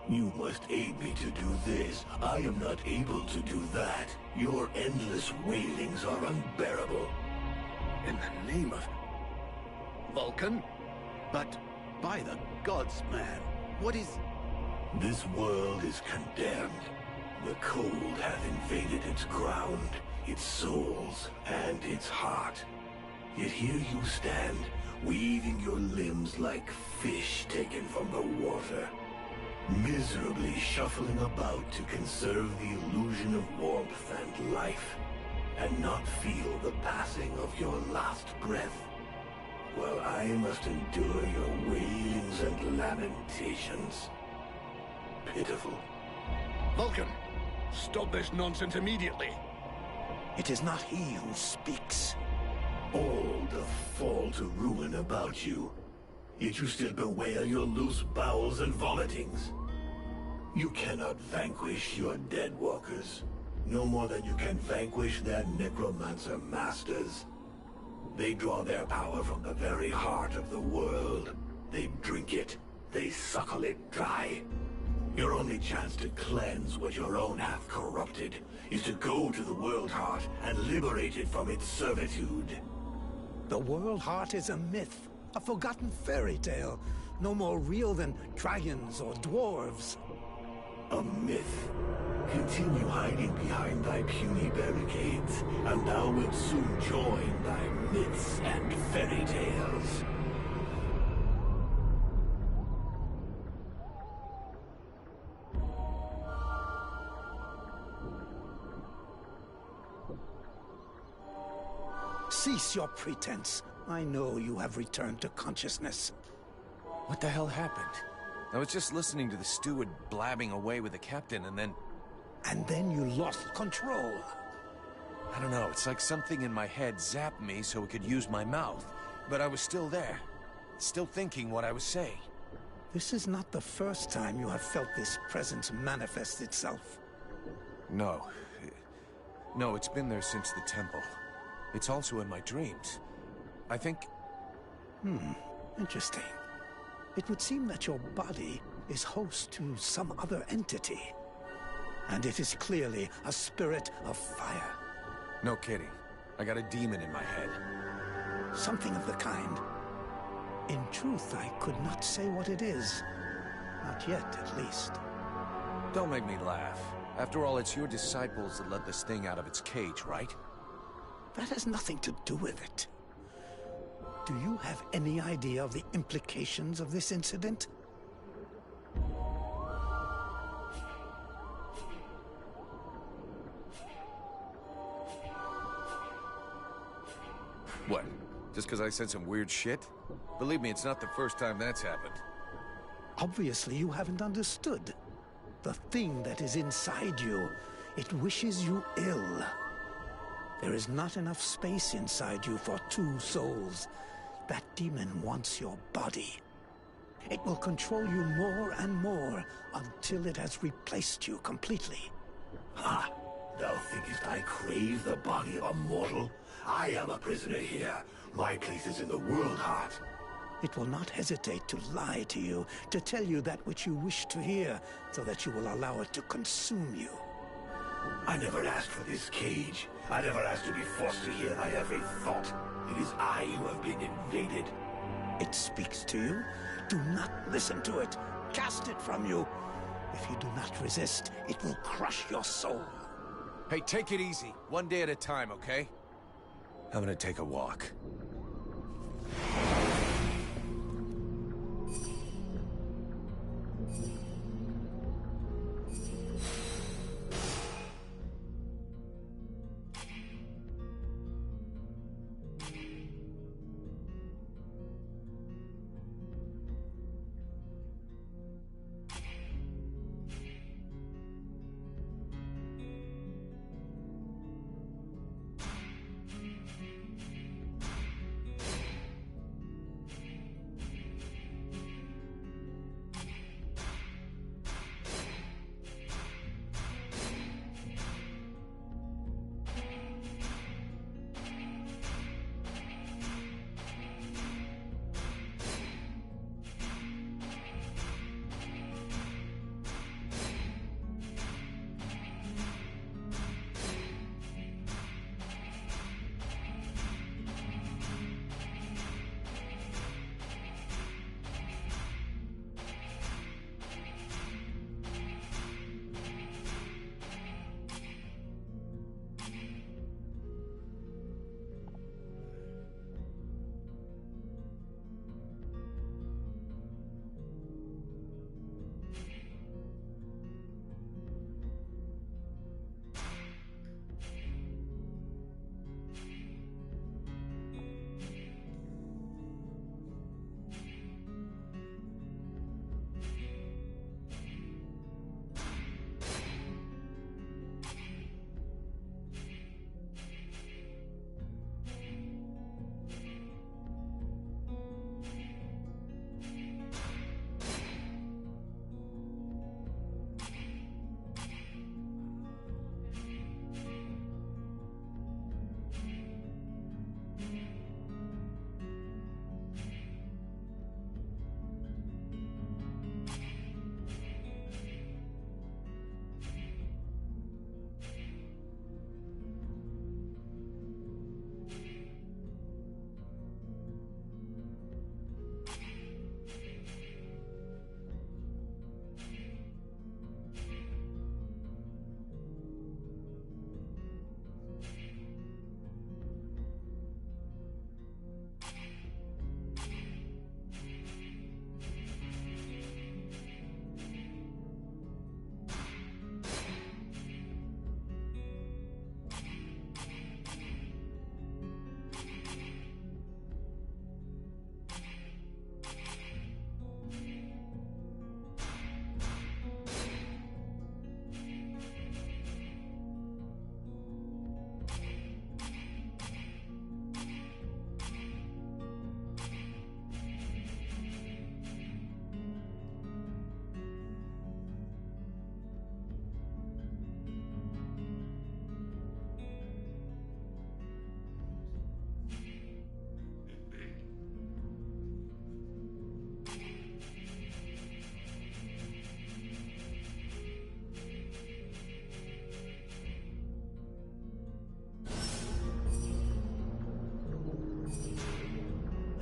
You must aid me to do this. I am not able to do that. Your endless wailings are unbearable. In the name of... Vulcan? But by the gods, man, what is... This world is condemned. The cold hath invaded its ground, its souls, and its heart. Yet here you stand, weaving your limbs like fish taken from the water. Miserably shuffling about to conserve the illusion of warmth and life, and not feel the passing of your last breath, while I must endure your wailings and lamentations. Pitiful. Vulcan, stop this nonsense immediately. It is not he who speaks. All the fall to ruin about you. Yet you still bewail your loose bowels and vomitings. You cannot vanquish your dead walkers, no more than you can vanquish their necromancer masters. They draw their power from the very heart of the world. They drink it, they suckle it dry. Your only chance to cleanse what your own hath corrupted is to go to the World Heart and liberate it from its servitude. The World Heart is a myth, a forgotten fairy tale, no more real than dragons or dwarves. A myth. Continue hiding behind thy puny barricades, and thou wilt soon join thy myths and fairy tales. Cease your pretense. I know you have returned to consciousness. What the hell happened? I was just listening to the steward blabbing away with the captain, and then... And then you lost control. I don't know, it's like something in my head zapped me so it could use my mouth. But I was still there, still thinking what I was saying. This is not the first time you have felt this presence manifest itself. No. No, it's been there since the temple. It's also in my dreams. I think... Interesting. It would seem that your body is host to some other entity. And it is clearly a spirit of fire. No kidding. I got a demon in my head. Something of the kind. In truth, I could not say what it is. Not yet, at least. Don't make me laugh. After all, it's your disciples that let this thing out of its cage, right? That has nothing to do with it. Do you have any idea of the implications of this incident? What? Just because I said some weird shit? Believe me, it's not the first time that's happened. Obviously, you haven't understood. The thing that is inside you, it wishes you ill. There is not enough space inside you for two souls. That demon wants your body. It will control you more and more until it has replaced you completely. Ha! Thou thinkest I crave the body of a mortal? I am a prisoner here. My place is in the world heart. It will not hesitate to lie to you, to tell you that which you wish to hear, so that you will allow it to consume you. I never asked for this cage. I never asked to be forced to hear thy every thought. It is I who have been invaded. It speaks to you. Do not listen to it. Cast it from you. If you do not resist, it will crush your soul. Hey, take it easy. One day at a time, okay? I'm gonna take a walk.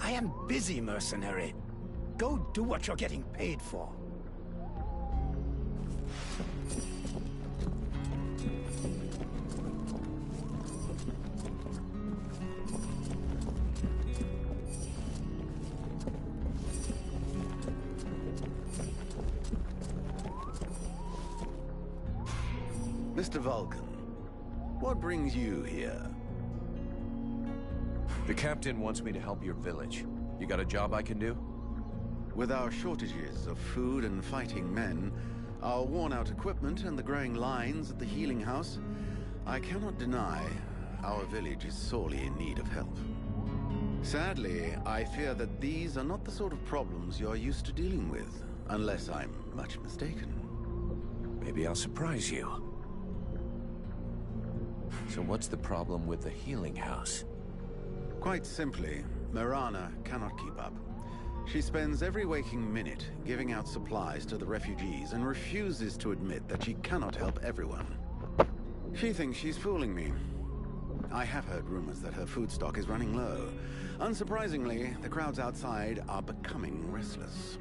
I am busy, mercenary. Go do what you're getting paid for. Mr. Vulcan, what brings you here? The captain wants me to help your village. You got a job I can do? With our shortages of food and fighting men, our worn-out equipment and the growing lines at the healing house, I cannot deny our village is sorely in need of help. Sadly, I fear that these are not the sort of problems you're used to dealing with, unless I'm much mistaken. Maybe I'll surprise you. So what's the problem with the healing house? Quite simply, Mirana cannot keep up. She spends every waking minute giving out supplies to the refugees and refuses to admit that she cannot help everyone. She thinks she's fooling me. I have heard rumors that her food stock is running low. Unsurprisingly, the crowds outside are becoming restless.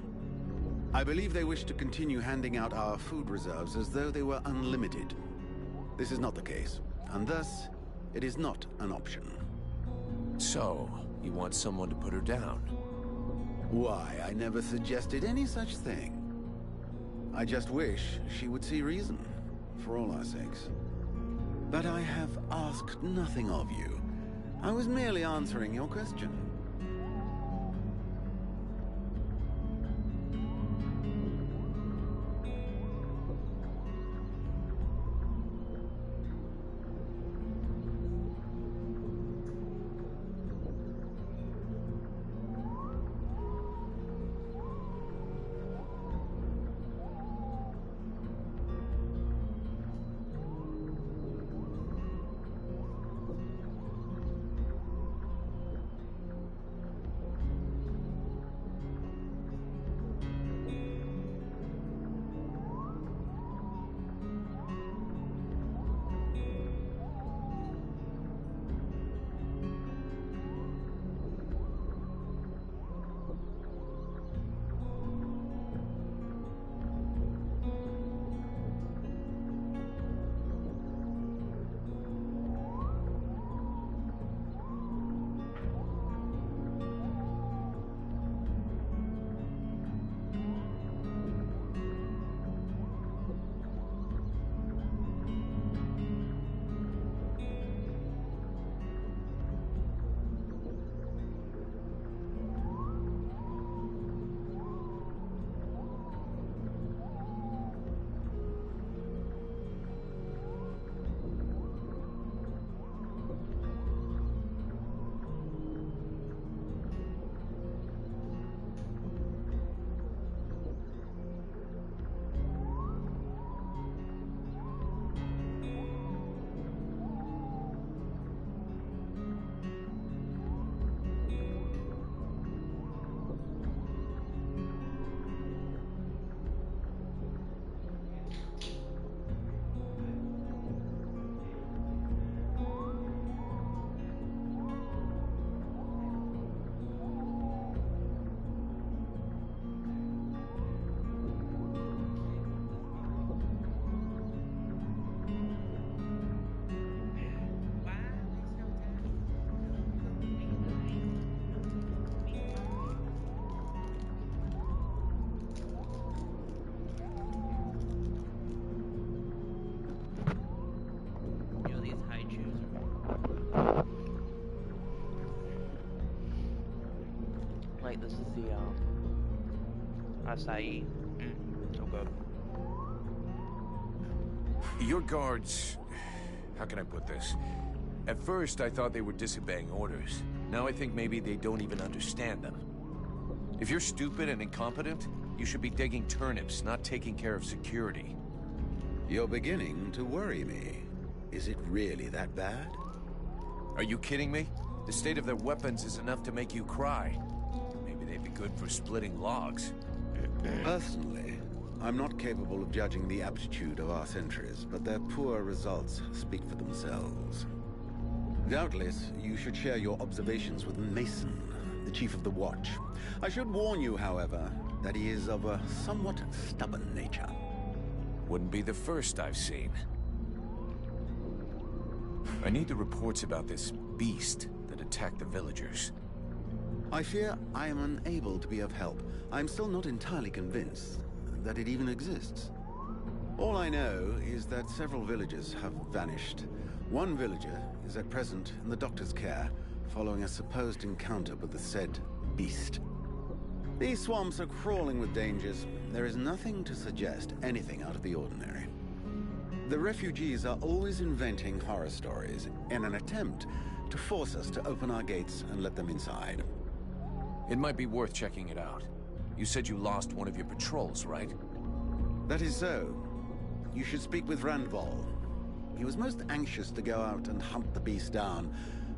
I believe they wish to continue handing out our food reserves as though they were unlimited. This is not the case, and thus, it is not an option. So, you want someone to put her down? Why, I never suggested any such thing. I just wish she would see reason, for all our sakes. But I have asked nothing of you. I was merely answering your question. Like, this is the, acai. So good. Your guards... How can I put this? At first, I thought they were disobeying orders. Now I think maybe they don't even understand them. If you're stupid and incompetent, you should be digging turnips, not taking care of security. You're beginning to worry me. Is it really that bad? Are you kidding me? The state of their weapons is enough to make you cry. Maybe they'd be good for splitting logs. Personally, I'm not capable of judging the aptitude of our sentries, but their poor results speak for themselves. Doubtless, you should share your observations with Mason, the chief of the watch. I should warn you, however, that he is of a somewhat stubborn nature. Wouldn't be the first I've seen. I need the reports about this beast that attacked the villagers. I fear I am unable to be of help. I'm still not entirely convinced that it even exists. All I know is that several villagers have vanished. One villager is at present in the doctor's care, following a supposed encounter with the said beast. These swamps are crawling with dangers. There is nothing to suggest anything out of the ordinary. The refugees are always inventing horror stories in an attempt to force us to open our gates and let them inside. It might be worth checking it out. You said you lost one of your patrols, right? That is so. You should speak with Randval. He was most anxious to go out and hunt the beast down,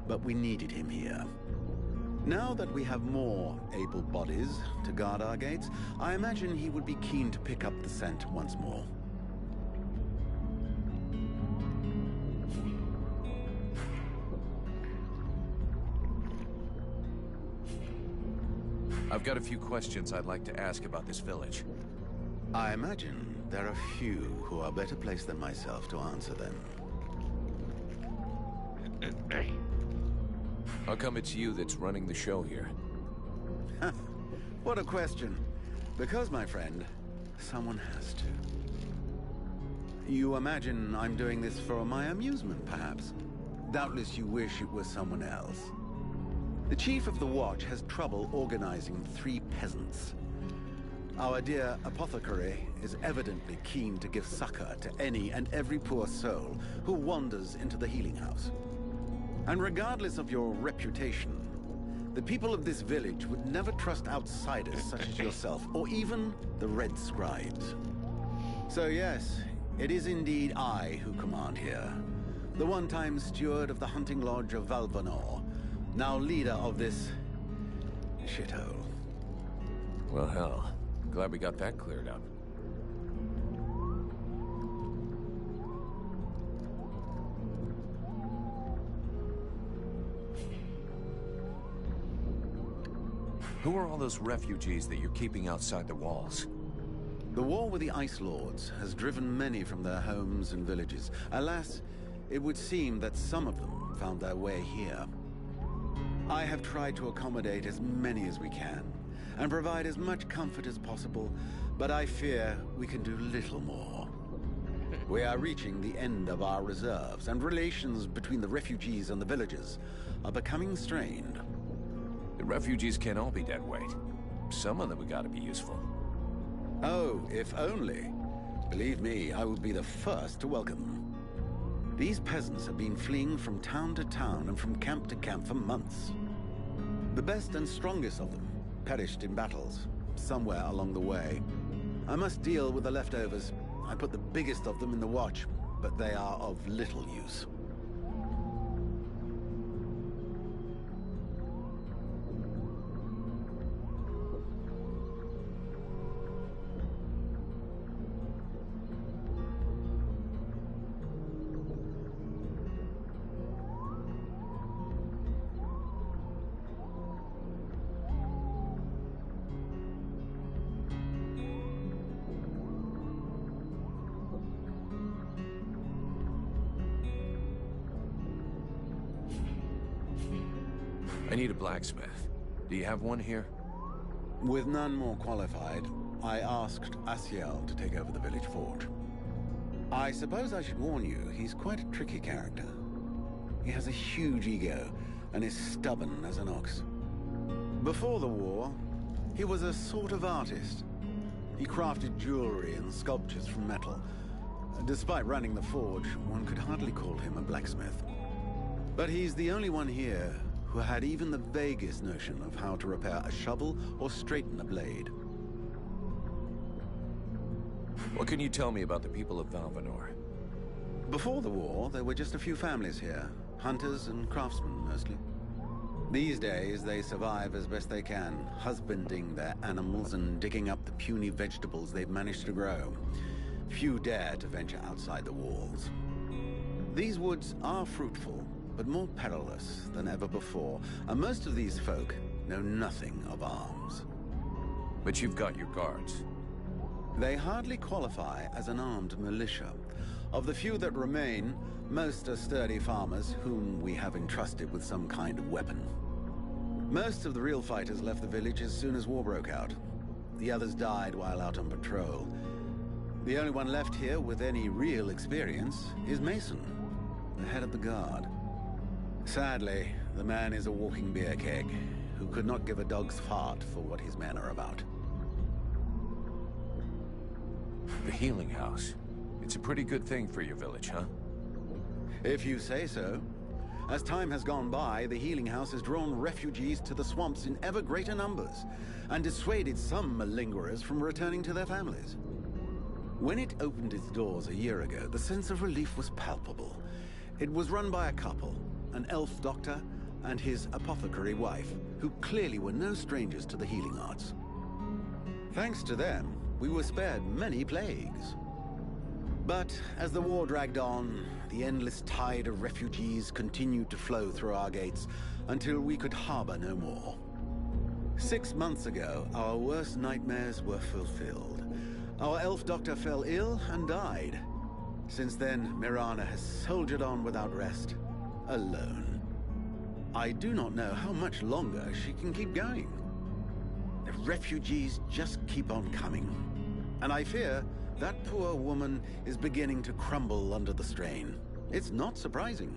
but we needed him here. Now that we have more able bodies to guard our gates, I imagine he would be keen to pick up the scent once more. I've got a few questions I'd like to ask about this village. I imagine there are few who are better placed than myself to answer them. How come it's you that's running the show here? What a question. Because, my friend, someone has to. You imagine I'm doing this for my amusement, perhaps? Doubtless you wish it was someone else. The chief of the watch has trouble organizing 3 peasants. Our dear apothecary is evidently keen to give succor to any and every poor soul who wanders into the healing house. And regardless of your reputation, the people of this village would never trust outsiders such as yourself, or even the Red Scribes. So yes, it is indeed I who command here. The one-time steward of the hunting lodge of Valvanor, now leader of this shithole. Well, hell. Glad we got that cleared up. Who are all those refugees that you're keeping outside the walls? The war with the Ice Lords has driven many from their homes and villages. Alas, it would seem that some of them found their way here. I have tried to accommodate as many as we can, and provide as much comfort as possible, but I fear we can do little more. We are reaching the end of our reserves, and relations between the refugees and the villagers are becoming strained. The refugees can't all be dead weight. Some of them have got to be useful. Oh, if only. Believe me, I would be the first to welcome them. These peasants have been fleeing from town to town and from camp to camp for months. The best and strongest of them perished in battles, somewhere along the way. I must deal with the leftovers. I put the biggest of them in the watch, but they are of little use. I need a blacksmith. Do you have one here? With none more qualified, I asked Asiel to take over the village forge. I suppose I should warn you, he's quite a tricky character. He has a huge ego and is stubborn as an ox. Before the war, he was a sort of artist. He crafted jewelry and sculptures from metal. Despite running the forge, one could hardly call him a blacksmith. But he's the only one here who had even the vaguest notion of how to repair a shovel or straighten a blade. What can you tell me about the people of Valvanor? Before the war, there were just a few families here. Hunters and craftsmen, mostly. These days, they survive as best they can, husbanding their animals and digging up the puny vegetables they've managed to grow. Few dare to venture outside the walls. These woods are fruitful, but more perilous than ever before, and most of these folk know nothing of arms. But you've got your guards. They hardly qualify as an armed militia. Of the few that remain, most are sturdy farmers whom we have entrusted with some kind of weapon. Most of the real fighters left the village as soon as war broke out. The others died while out on patrol. The only one left here with any real experience is Mason, the head of the guard. Sadly, the man is a walking beer keg, who could not give a dog's fart for what his men are about. The healing house. It's a pretty good thing for your village, huh? If you say so. As time has gone by, the healing house has drawn refugees to the swamps in ever greater numbers, and dissuaded some malingerers from returning to their families. When it opened its doors a year ago, the sense of relief was palpable. It was run by a couple, an elf doctor and his apothecary wife, who clearly were no strangers to the healing arts. Thanks to them, we were spared many plagues. But as the war dragged on, the endless tide of refugees continued to flow through our gates until we could harbor no more. 6 months ago, our worst nightmares were fulfilled. Our elf doctor fell ill and died. Since then, Mirana has soldiered on without rest, alone. I do not know how much longer she can keep going. The refugees just keep on coming. And I fear that poor woman is beginning to crumble under the strain. It's not surprising.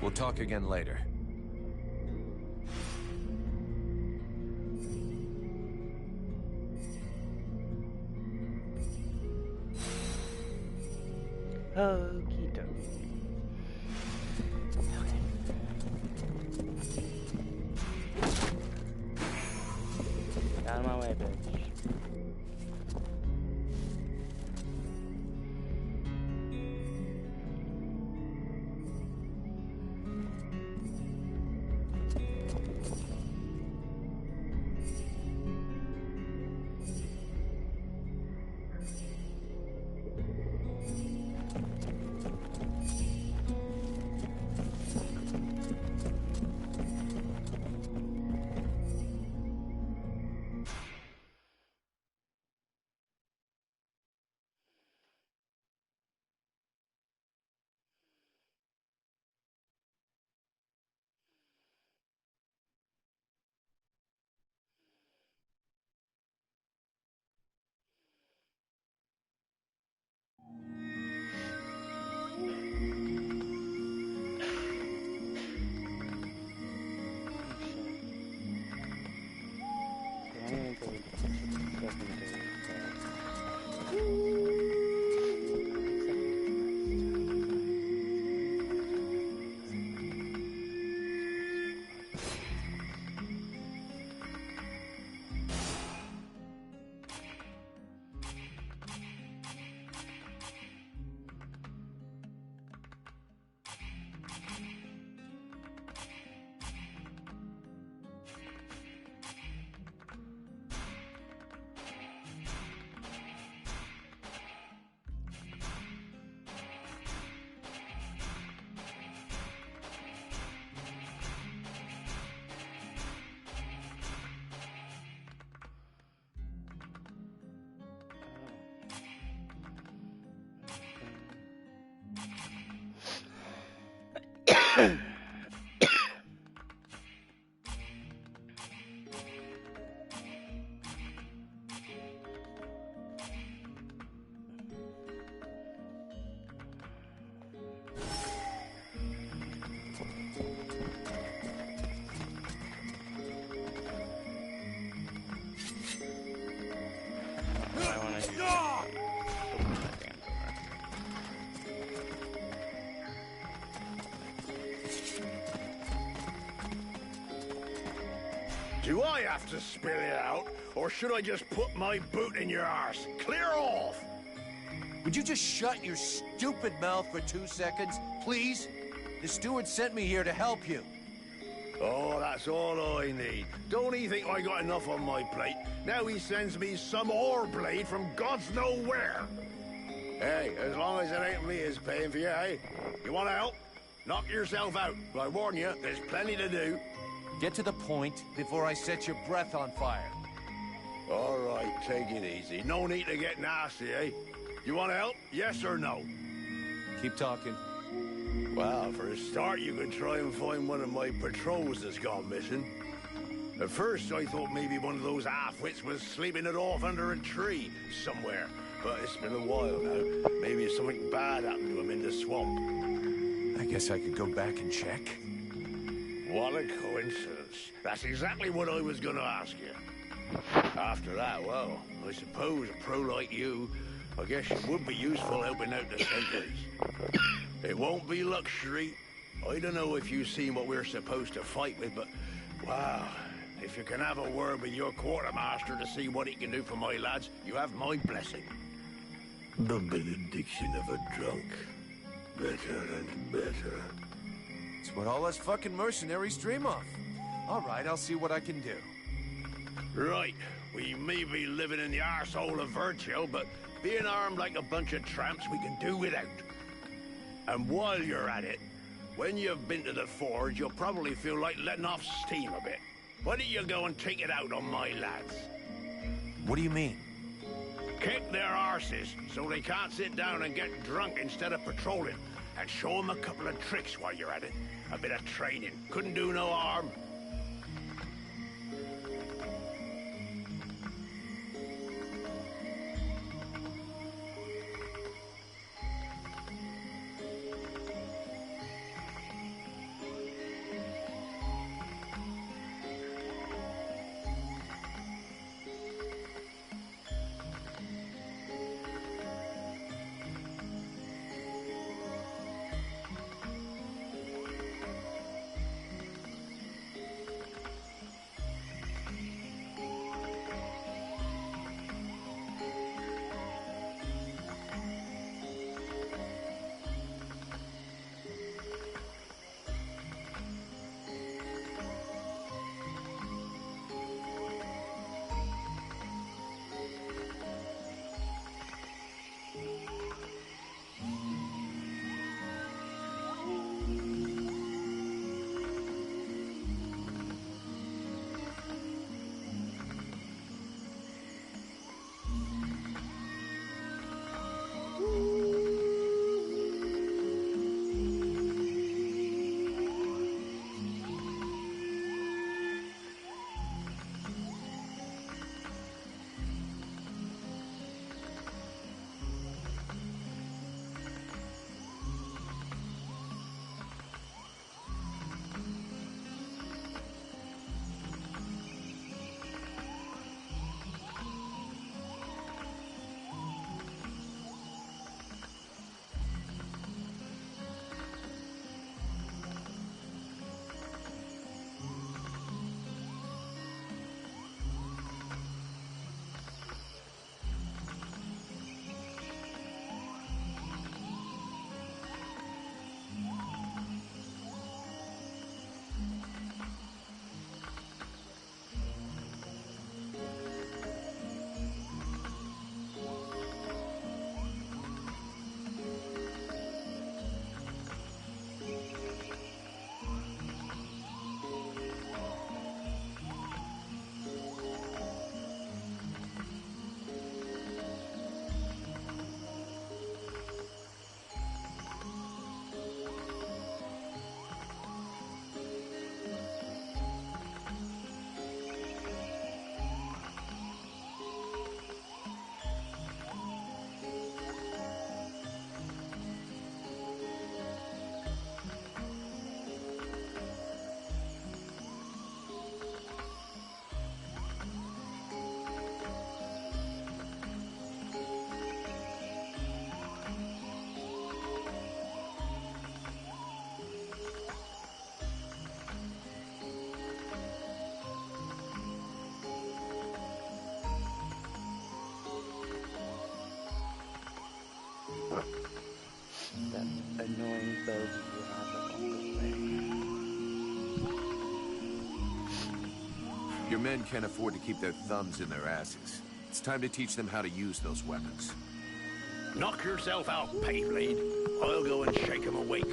We'll talk again later. Okie dokie. Get out of my way, bitch. Do I have to spill it out, or should I just put my boot in your arse? Clear off! Would you just shut your stupid mouth for 2 seconds, please? The steward sent me here to help you. Oh, that's all I need. Don't he think I got enough on my plate? Now he sends me some ore blade from God's know where. Hey, as long as it ain't me is paying for you, hey? You want to help? Knock yourself out. But I warn you, there's plenty to do. Get to the point before I set your breath on fire. All right, take it easy. No need to get nasty, eh? You want to help? Yes or no? Keep talking. Well, for a start, you could try and find one of my patrols that's gone missing. At first, I thought maybe one of those half-wits was sleeping it off under a tree somewhere. But it's been a while now. Maybe something bad happened to him in the swamp. I guess I could go back and check. What a coincidence. That's exactly what I was going to ask you. After that, well, I suppose a pro like you, I guess it would be useful helping out the sentries. It won't be luxury. I don't know if you've seen what we're supposed to fight with, but, wow, if you can have a word with your quartermaster to see what he can do for my lads, you have my blessing. The benediction of a drunk. Better and better. It's what all us fucking mercenaries dream of. All right, I'll see what I can do. Right. We may be living in the arsehole of Virgil, but being armed like a bunch of tramps we can do without. And while you're at it, when you've been to the forge, you'll probably feel like letting off steam a bit. Why don't you go and take it out on my lads? What do you mean? Kick their arses so they can't sit down and get drunk instead of patrolling. And show them a couple of tricks while you're at it. A bit of training. Couldn't do no harm. Your men can't afford to keep their thumbs in their asses. It's time to teach them how to use those weapons. Knock yourself out, Payblade. I'll go and shake him awake.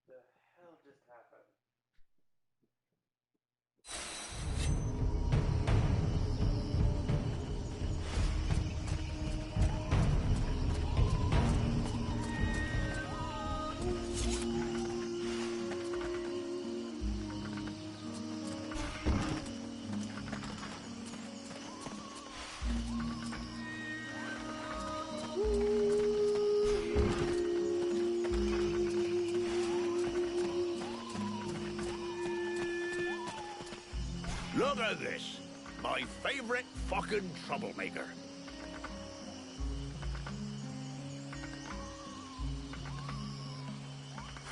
The hell just happened? Look at this. My favorite fucking troublemaker.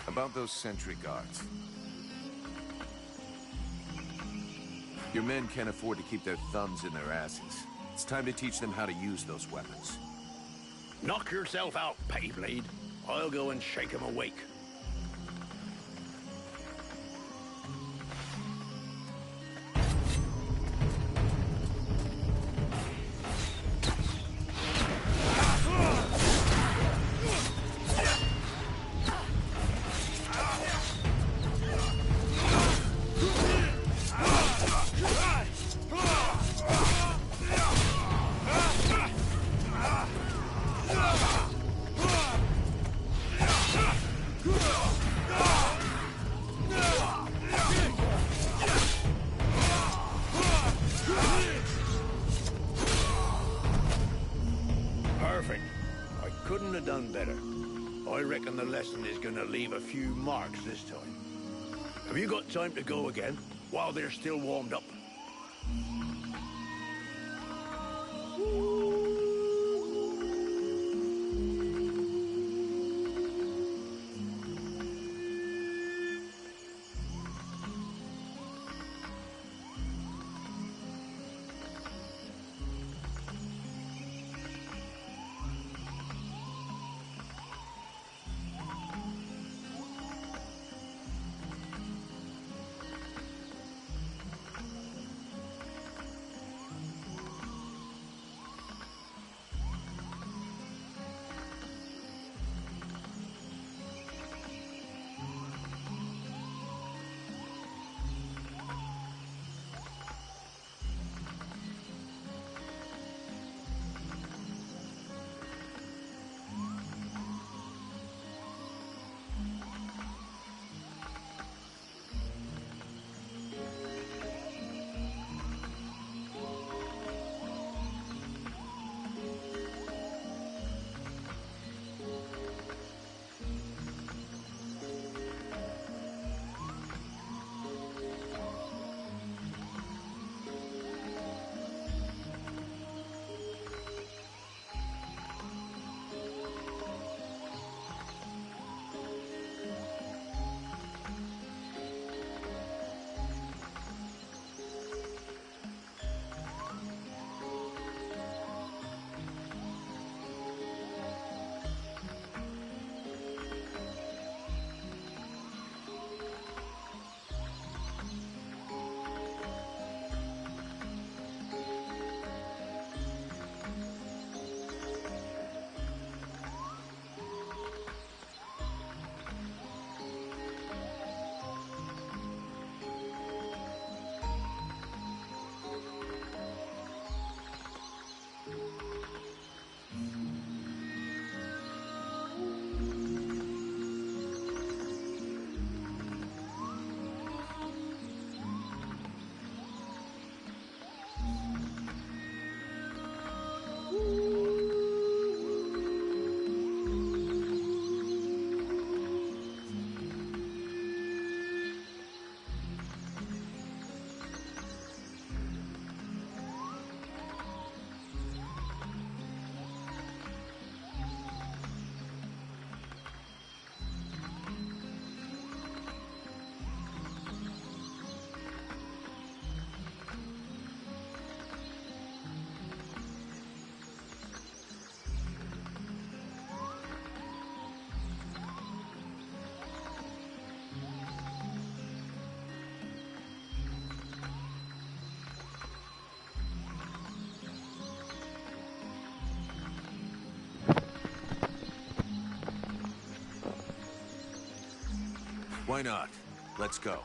About those sentry guards. Your men can't afford to keep their thumbs in their asses. It's time to teach them how to use those weapons. Knock yourself out, Payblade. I'll go and shake him awake. Perfect. I couldn't have done better. I reckon the lesson is gonna leave a few marks this time. Have you got time to go again, while they're still warmed up? Why not? Let's go.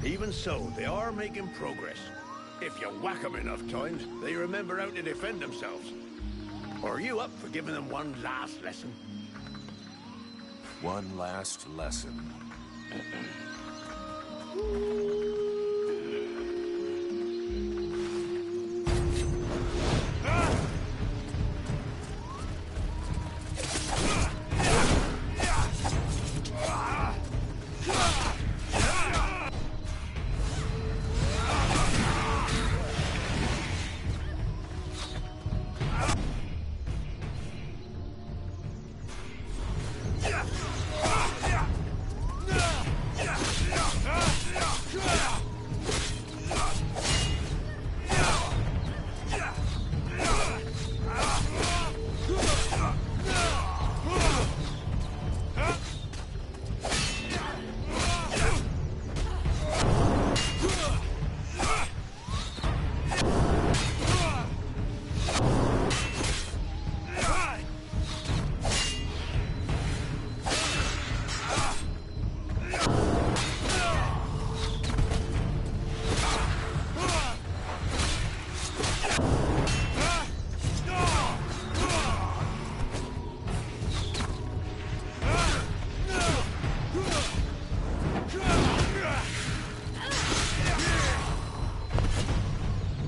Even so, they are making progress. If you whack them enough times, they remember how to defend themselves. Or are you up for giving them one last lesson? One last lesson.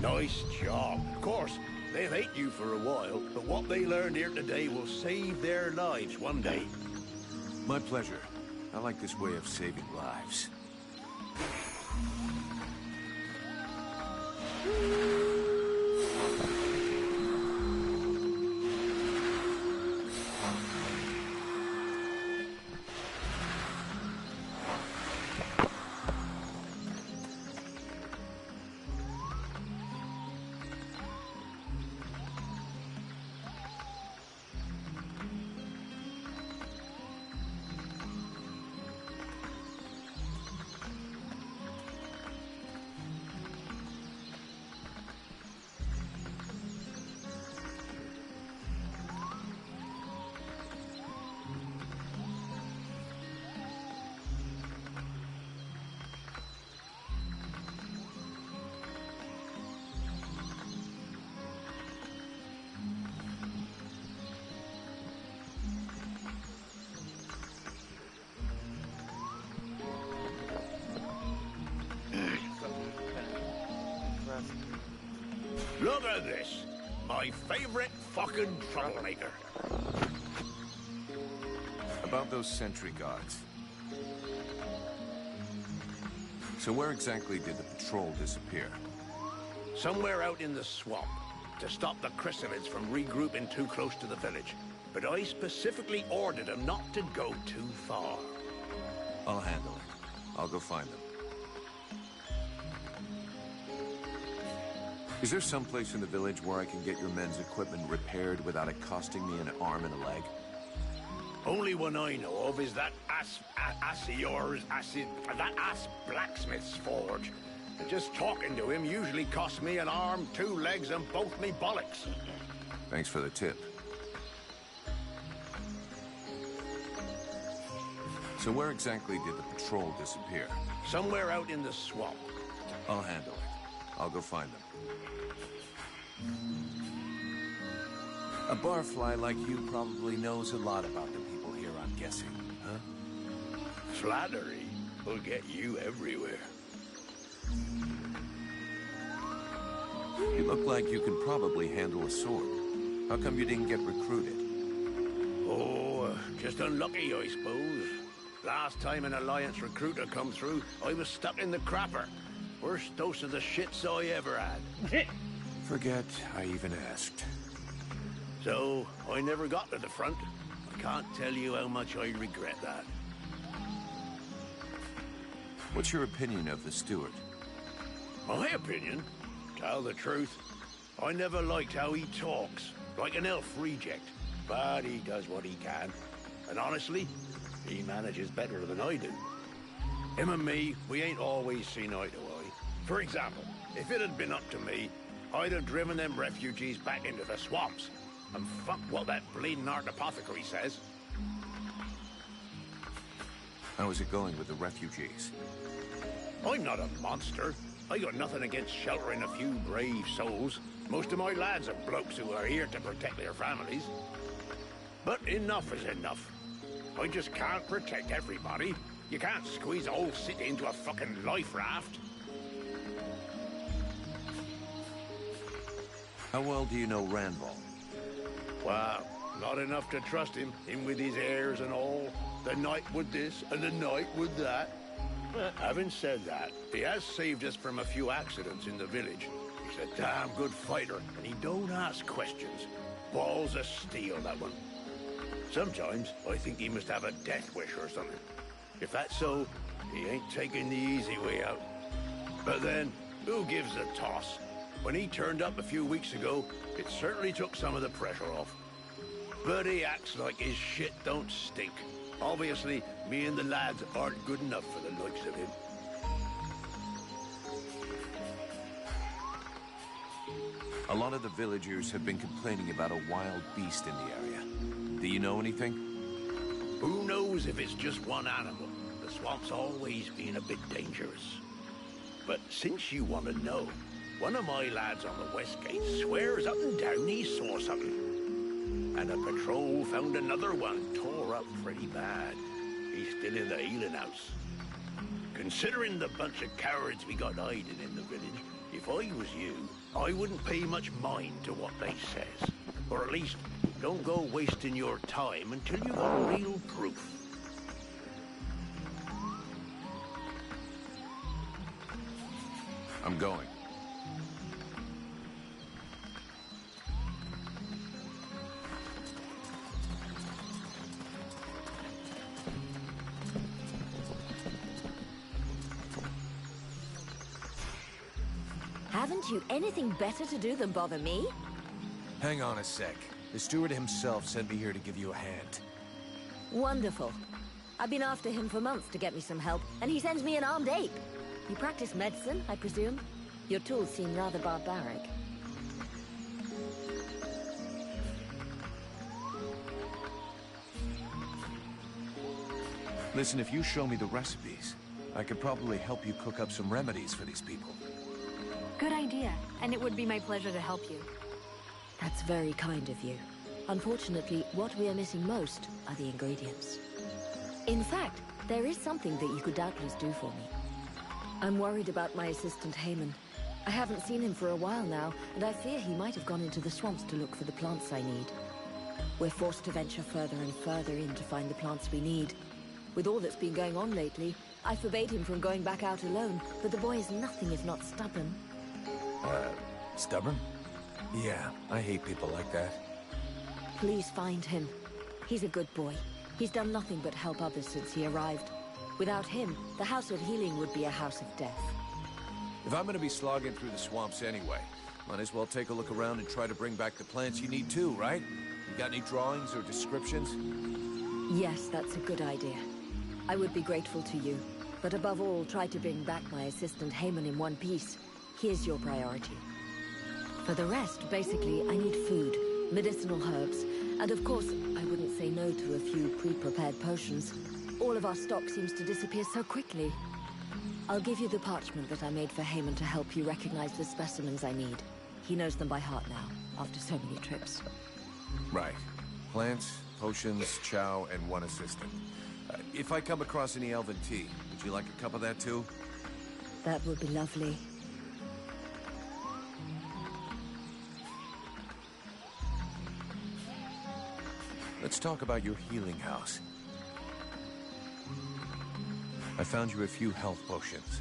Nice job. Of course, they'll hate you for a while, but what they learned here today will save their lives one day. My pleasure. I like this way of saving lives. Look at this. My favorite fucking troublemaker. About those sentry guards. So where exactly did the patrol disappear? Somewhere out in the swamp, to stop the chrysalids from regrouping too close to the village. But I specifically ordered them not to go too far. I'll handle it. I'll go find them. Is there some place in the village where I can get your men's equipment repaired without it costing me an arm and a leg? Only one I know of is that ass blacksmith's forge. And just talking to him usually costs me an arm, 2 legs, and both me bollocks. Thanks for the tip. So where exactly did the patrol disappear? Somewhere out in the swamp. I'll handle it. I'll go find them. A barfly like you probably knows a lot about the people here, I'm guessing, huh? Flattery will get you everywhere. looked like you could probably handle a sword. How come you didn't get recruited? Oh, just unlucky, I suppose. Last time an Alliance recruiter come through, I was stuck in the crapper. Worst dose of the shits I ever had. Forget I even asked. So, I never got to the front. I can't tell you how much I regret that. What's your opinion of the steward? My opinion? Tell the truth, I never liked how he talks, like an elf reject. But he does what he can. And honestly, he manages better than I do. Him and me, we ain't always seen eye to eye. For example, if it had been up to me, I'd have driven them refugees back into the swamps. And fuck what that bleeding art apothecary says. How is it going with the refugees? I'm not a monster. I got nothing against sheltering a few brave souls. Most of my lads are blokes who are here to protect their families. But enough is enough. I just can't protect everybody. You can't squeeze a whole city into a fucking life raft. How well do you know Randall? Well, not enough to trust him with his airs and all. The night with this and the night with that. Having said that, he has saved us from a few accidents in the village. He's a damn good fighter, and he don't ask questions. Balls of steel, that one. Sometimes I think he must have a death wish or something. If that's so, he ain't taking the easy way out. But then, who gives a toss? When he turned up a few weeks ago, it certainly took some of the pressure off. But he acts like his shit don't stink. Obviously, me and the lads aren't good enough for the likes of him. A lot of the villagers have been complaining about a wild beast in the area. Do you know anything? Who knows if it's just one animal? The swamp's always been a bit dangerous. But since you want to know, one of my lads on the west gate swears up and down he saw something. And a patrol found another one tore up pretty bad. He's still in the healing house. Considering the bunch of cowards we got hiding in the village, if I was you, I wouldn't pay much mind to what they says. Or at least, don't go wasting your time until you got real proof. I'm going. Haven't you anything better to do than bother me? Hang on a sec. The steward himself sent me here to give you a hand. Wonderful. I've been after him for months to get me some help, and he sends me an armed ape. You practice medicine, I presume? Your tools seem rather barbaric. Listen, if you show me the recipes, I could probably help you cook up some remedies for these people. Good idea, and it would be my pleasure to help you. That's very kind of you. Unfortunately, what we are missing most are the ingredients. In fact, there is something that you could doubtless do for me. I'm worried about my assistant Haman. I haven't seen him for a while now, and I fear he might have gone into the swamps to look for the plants I need. We're forced to venture further and further in to find the plants we need. With all that's been going on lately, I forbade him from going back out alone, but the boy is nothing if not stubborn. Stubborn? Yeah, I hate people like that. Please find him. He's a good boy. He's done nothing but help others since he arrived. Without him, the House of Healing would be a house of death. If I'm gonna be slogging through the swamps anyway, might as well take a look around and try to bring back the plants you need too, right? You got any drawings or descriptions? Yes, that's a good idea. I would be grateful to you. But above all, try to bring back my assistant Haman in one piece. Here's your priority. For the rest, basically, I need food, medicinal herbs, and of course, I wouldn't say no to a few pre-prepared potions. All of our stock seems to disappear so quickly. I'll give you the parchment that I made for Haman to help you recognize the specimens I need. He knows them by heart now, after so many trips. Right. Plants, potions, chow, and one assistant. If I come across any elven tea, would you like a cup of that too? That would be lovely. Let's talk about your healing house. I found you a few health potions.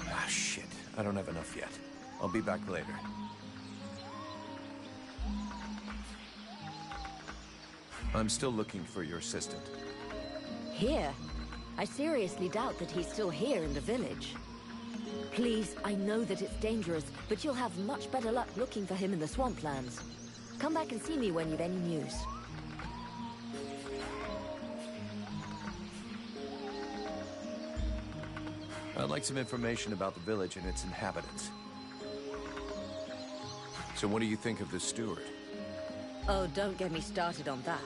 Ah, shit. I don't have enough yet. I'll be back later. I'm still looking for your assistant. Here? I seriously doubt that he's still here in the village. Please, I know that it's dangerous, but you'll have much better luck looking for him in the swamplands. Come back and see me when you've any news. I'd like some information about the village and its inhabitants. So what do you think of the steward? Oh, don't get me started on that.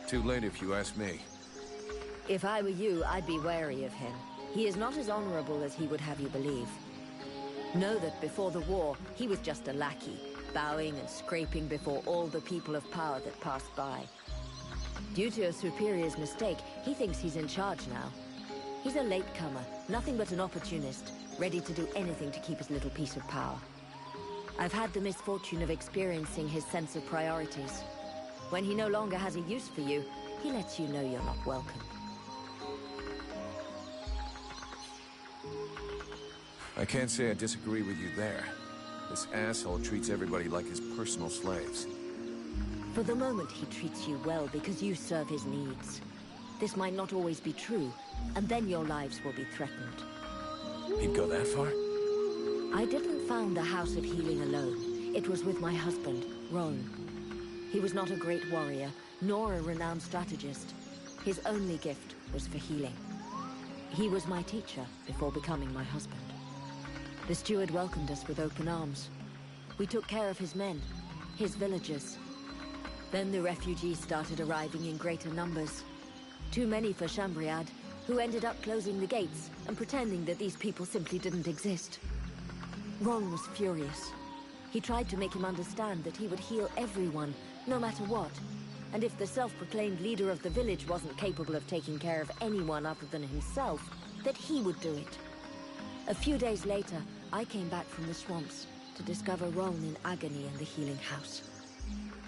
Too late if you ask me. If I were you, I'd be wary of him. He is not as honorable as he would have you believe. Know that before the war, he was just a lackey, bowing and scraping before all the people of power that passed by. Due to a superior's mistake, he thinks he's in charge now. He's a latecomer, nothing but an opportunist, ready to do anything to keep his little piece of power. I've had the misfortune of experiencing his sense of priorities. When he no longer has a use for you, he lets you know you're not welcome. I can't say I disagree with you there. This asshole treats everybody like his personal slaves. For the moment, he treats you well because you serve his needs. This might not always be true, and then your lives will be threatened. He'd go that far? I didn't found the House of Healing alone. It was with my husband, Ron. He was not a great warrior, nor a renowned strategist. His only gift was for healing. He was my teacher before becoming my husband. The steward welcomed us with open arms. We took care of his men, his villagers. Then the refugees started arriving in greater numbers. Too many for Chambriad, who ended up closing the gates and pretending that these people simply didn't exist. Ron was furious. He tried to make him understand that he would heal everyone, no matter what. And if the self-proclaimed leader of the village wasn't capable of taking care of anyone other than himself, that he would do it. A few days later, I came back from the swamps to discover Ron in agony in the healing house.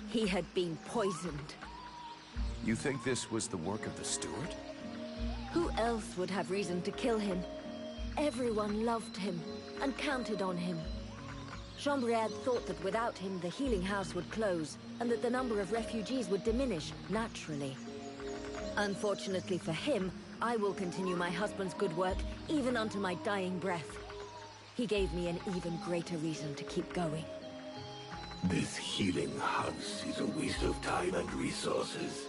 He had been poisoned. You think this was the work of the steward? Who else would have reason to kill him? Everyone loved him and counted on him. Chambriad thought that without him, the healing house would close and that the number of refugees would diminish naturally. Unfortunately for him, I will continue my husband's good work even unto my dying breath. He gave me an even greater reason to keep going. This healing house is a waste of time and resources.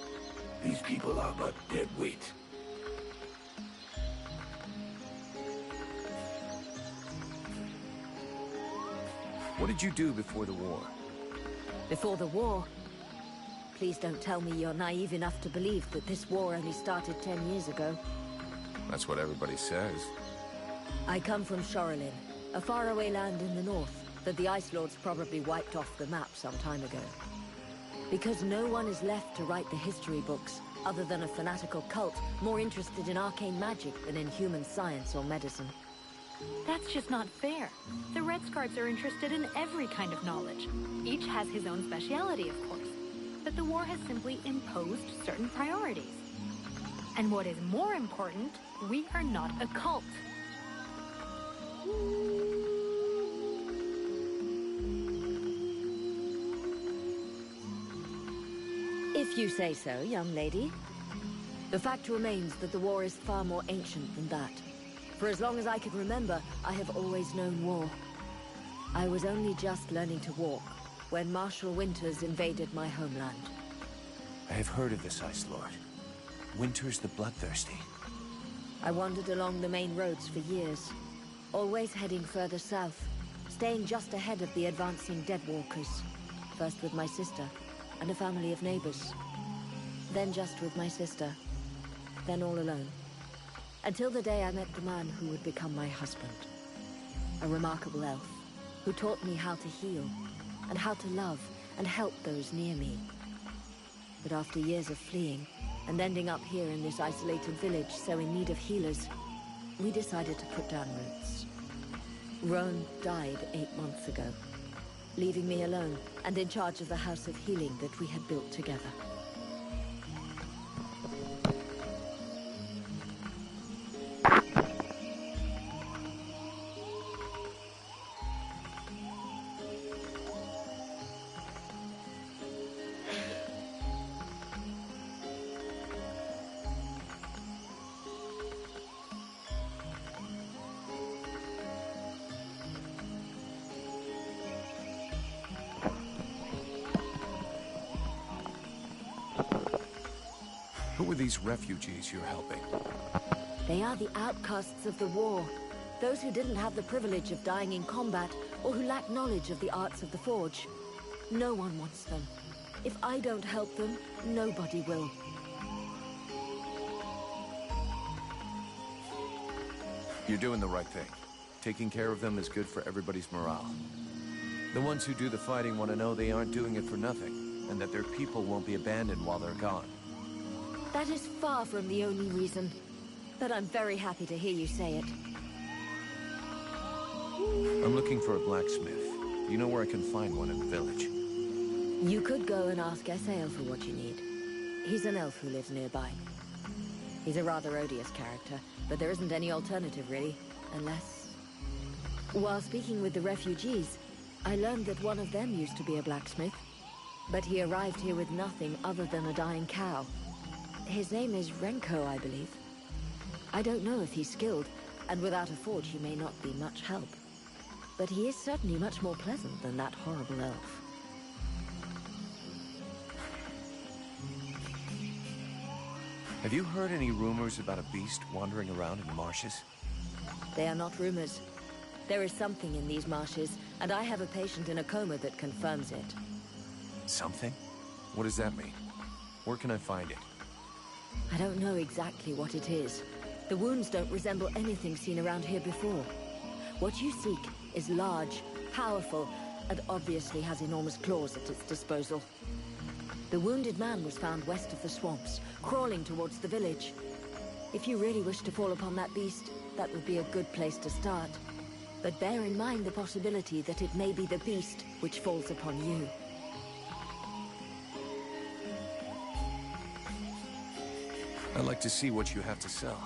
These people are but dead weight. What did you do before the war? Before the war? Please don't tell me you're naive enough to believe that this war only started 10 years ago. That's what everybody says. I come from Shorelin, a faraway land in the north that the Ice Lords probably wiped off the map some time ago. Because no one is left to write the history books, other than a fanatical cult more interested in arcane magic than in human science or medicine. That's just not fair. The Red Scarves are interested in every kind of knowledge. Each has his own speciality, of course. But the war has simply imposed certain priorities. And what is more important, we are not a cult. If you say so, young lady. The fact remains that the war is far more ancient than that. For as long as I can remember, I have always known war. I was only just learning to walk when Marshal Winters invaded my homeland. I have heard of this Ice Lord. Winters the Bloodthirsty. I wandered along the main roads for years, always heading further south, staying just ahead of the advancing Deadwalkers. First with my sister and a family of neighbors. Then just with my sister. Then all alone. Until the day I met the man who would become my husband. A remarkable elf, who taught me how to heal, and how to love and help those near me. But after years of fleeing, and ending up here in this isolated village so in need of healers, we decided to put down roots. Roan died 8 months ago, leaving me alone and in charge of the House of Healing that we had built together. Who are these refugees you're helping? They are the outcasts of the war. Those who didn't have the privilege of dying in combat, or who lack knowledge of the arts of the forge. No one wants them. If I don't help them, nobody will. You're doing the right thing. Taking care of them is good for everybody's morale. The ones who do the fighting want to know they aren't doing it for nothing, and that their people won't be abandoned while they're gone. That is far from the only reason. But I'm very happy to hear you say it. I'm looking for a blacksmith. You know where I can find one in the village? You could go and ask Esael for what you need. He's an elf who lives nearby. He's a rather odious character, but there isn't any alternative really, unless... While speaking with the refugees, I learned that one of them used to be a blacksmith. But he arrived here with nothing other than a dying cow. His name is Renko, I believe. I don't know if he's skilled, and without a forge he may not be much help. But he is certainly much more pleasant than that horrible elf. Have you heard any rumors about a beast wandering around in the marshes? They are not rumors. There is something in these marshes, and I have a patient in a coma that confirms it. Something? What does that mean? Where can I find it? I don't know exactly what it is. The wounds don't resemble anything seen around here before. What you seek is large, powerful, and obviously has enormous claws at its disposal. The wounded man was found west of the swamps, crawling towards the village. If you really wish to fall upon that beast, that would be a good place to start. But bear in mind the possibility that it may be the beast which falls upon you. I'd like to see what you have to sell.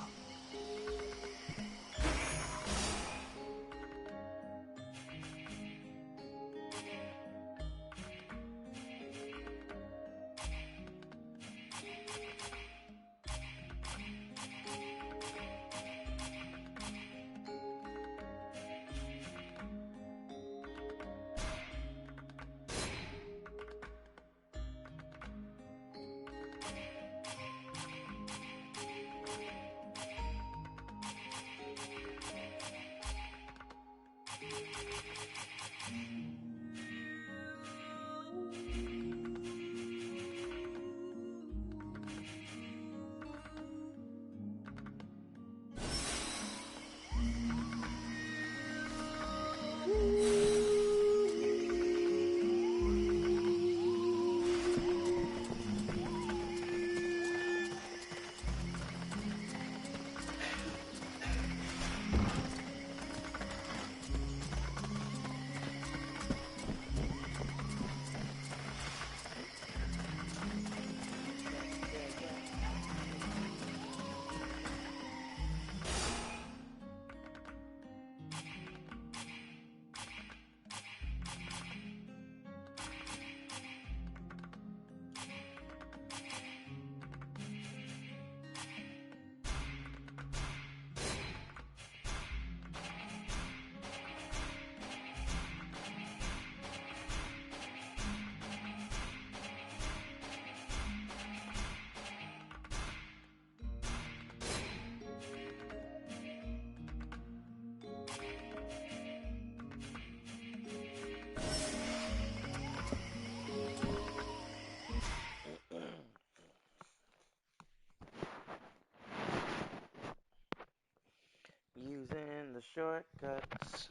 Using the shortcuts.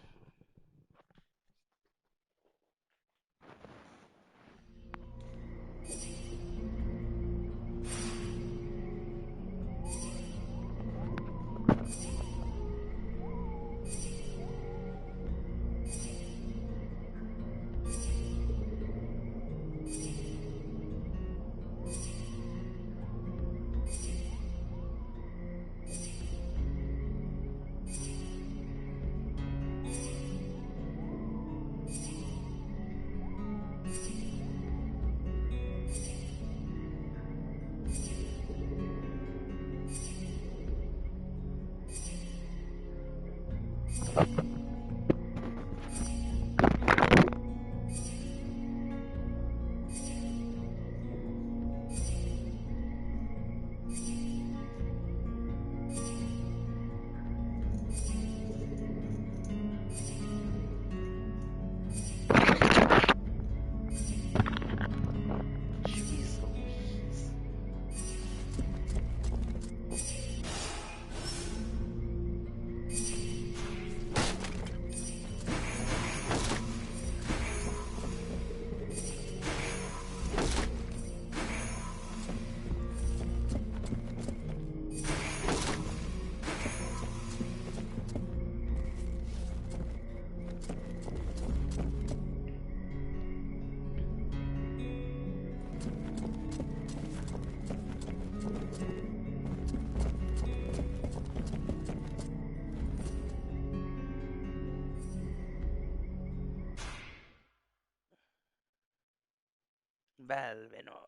Jeez Louise. Belveno.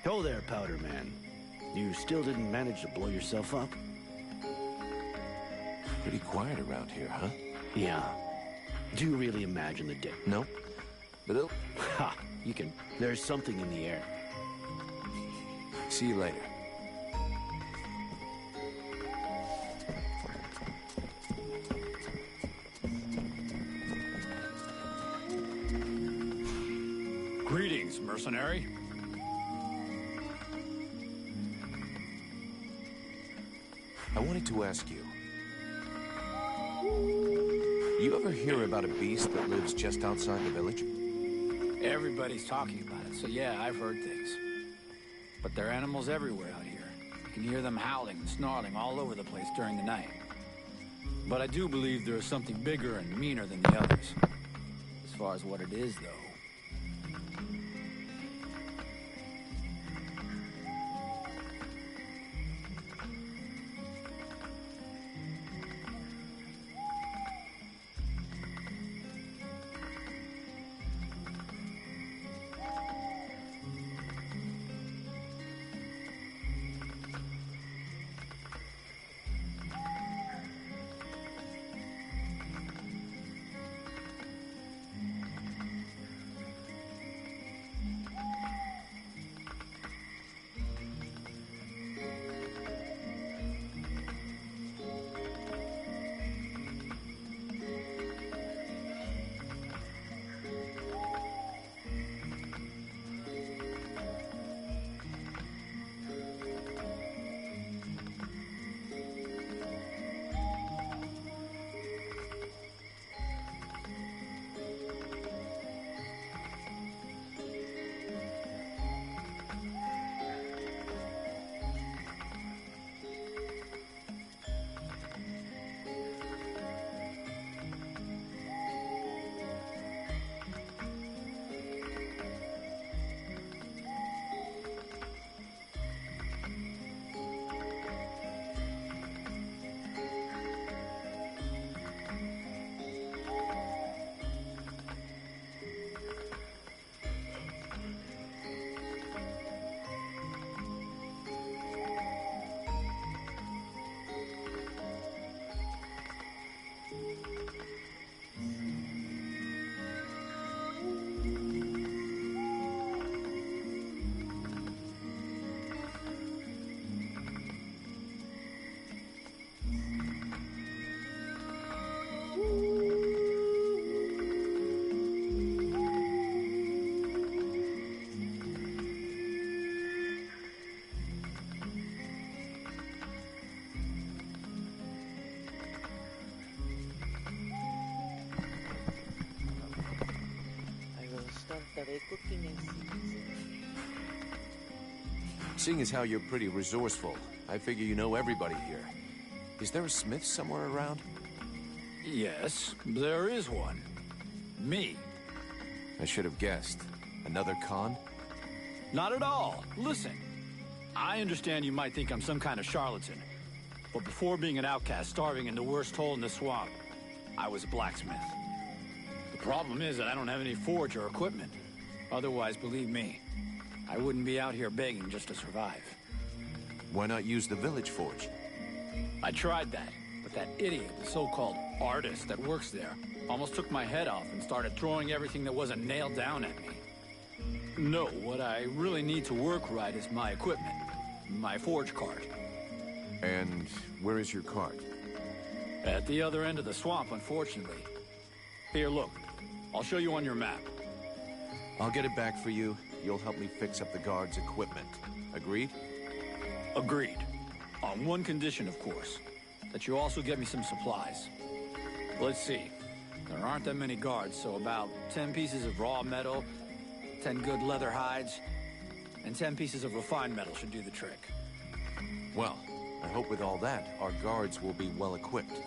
Ho there, Powder Man. You still didn't manage to blow yourself up? Pretty quiet around here, huh? Yeah. Do you really imagine the day? No. But it'll... Ha! You can... There's something in the air. See you later. Greetings, mercenary. I wanted to ask you. You ever hear about a beast that lives just outside the village? Everybody's talking about it, so yeah, I've heard things. But there are animals everywhere out here. You can hear them howling and snarling all over the place during the night. But I do believe there is something bigger and meaner than the others. As far as what it is, though, they cooking in seeds? Seeing as how you're pretty resourceful, I figure you know everybody here. Is there a smith somewhere around? Yes, there is one. Me. I should have guessed. Another con? Not at all. Listen, I understand you might think I'm some kind of charlatan, but before being an outcast starving in the worst hole in the swamp, I was a blacksmith. The problem is that I don't have any forge or equipment. Otherwise, believe me, I wouldn't be out here begging just to survive. Why not use the village forge? I tried that, but that idiot, the so-called artist that works there, almost took my head off and started throwing everything that wasn't nailed down at me. No, what I really need to work right is my equipment. My forge cart. And where is your cart? At the other end of the swamp, unfortunately. Here, look. I'll show you on your map. I'll get it back for you. You'll help me fix up the guard's equipment. Agreed? Agreed. On one condition, of course. That you also get me some supplies. Let's see. There aren't that many guards, so about 10 pieces of raw metal, 10 good leather hides, and 10 pieces of refined metal should do the trick. Well, I hope with all that, our guards will be well equipped.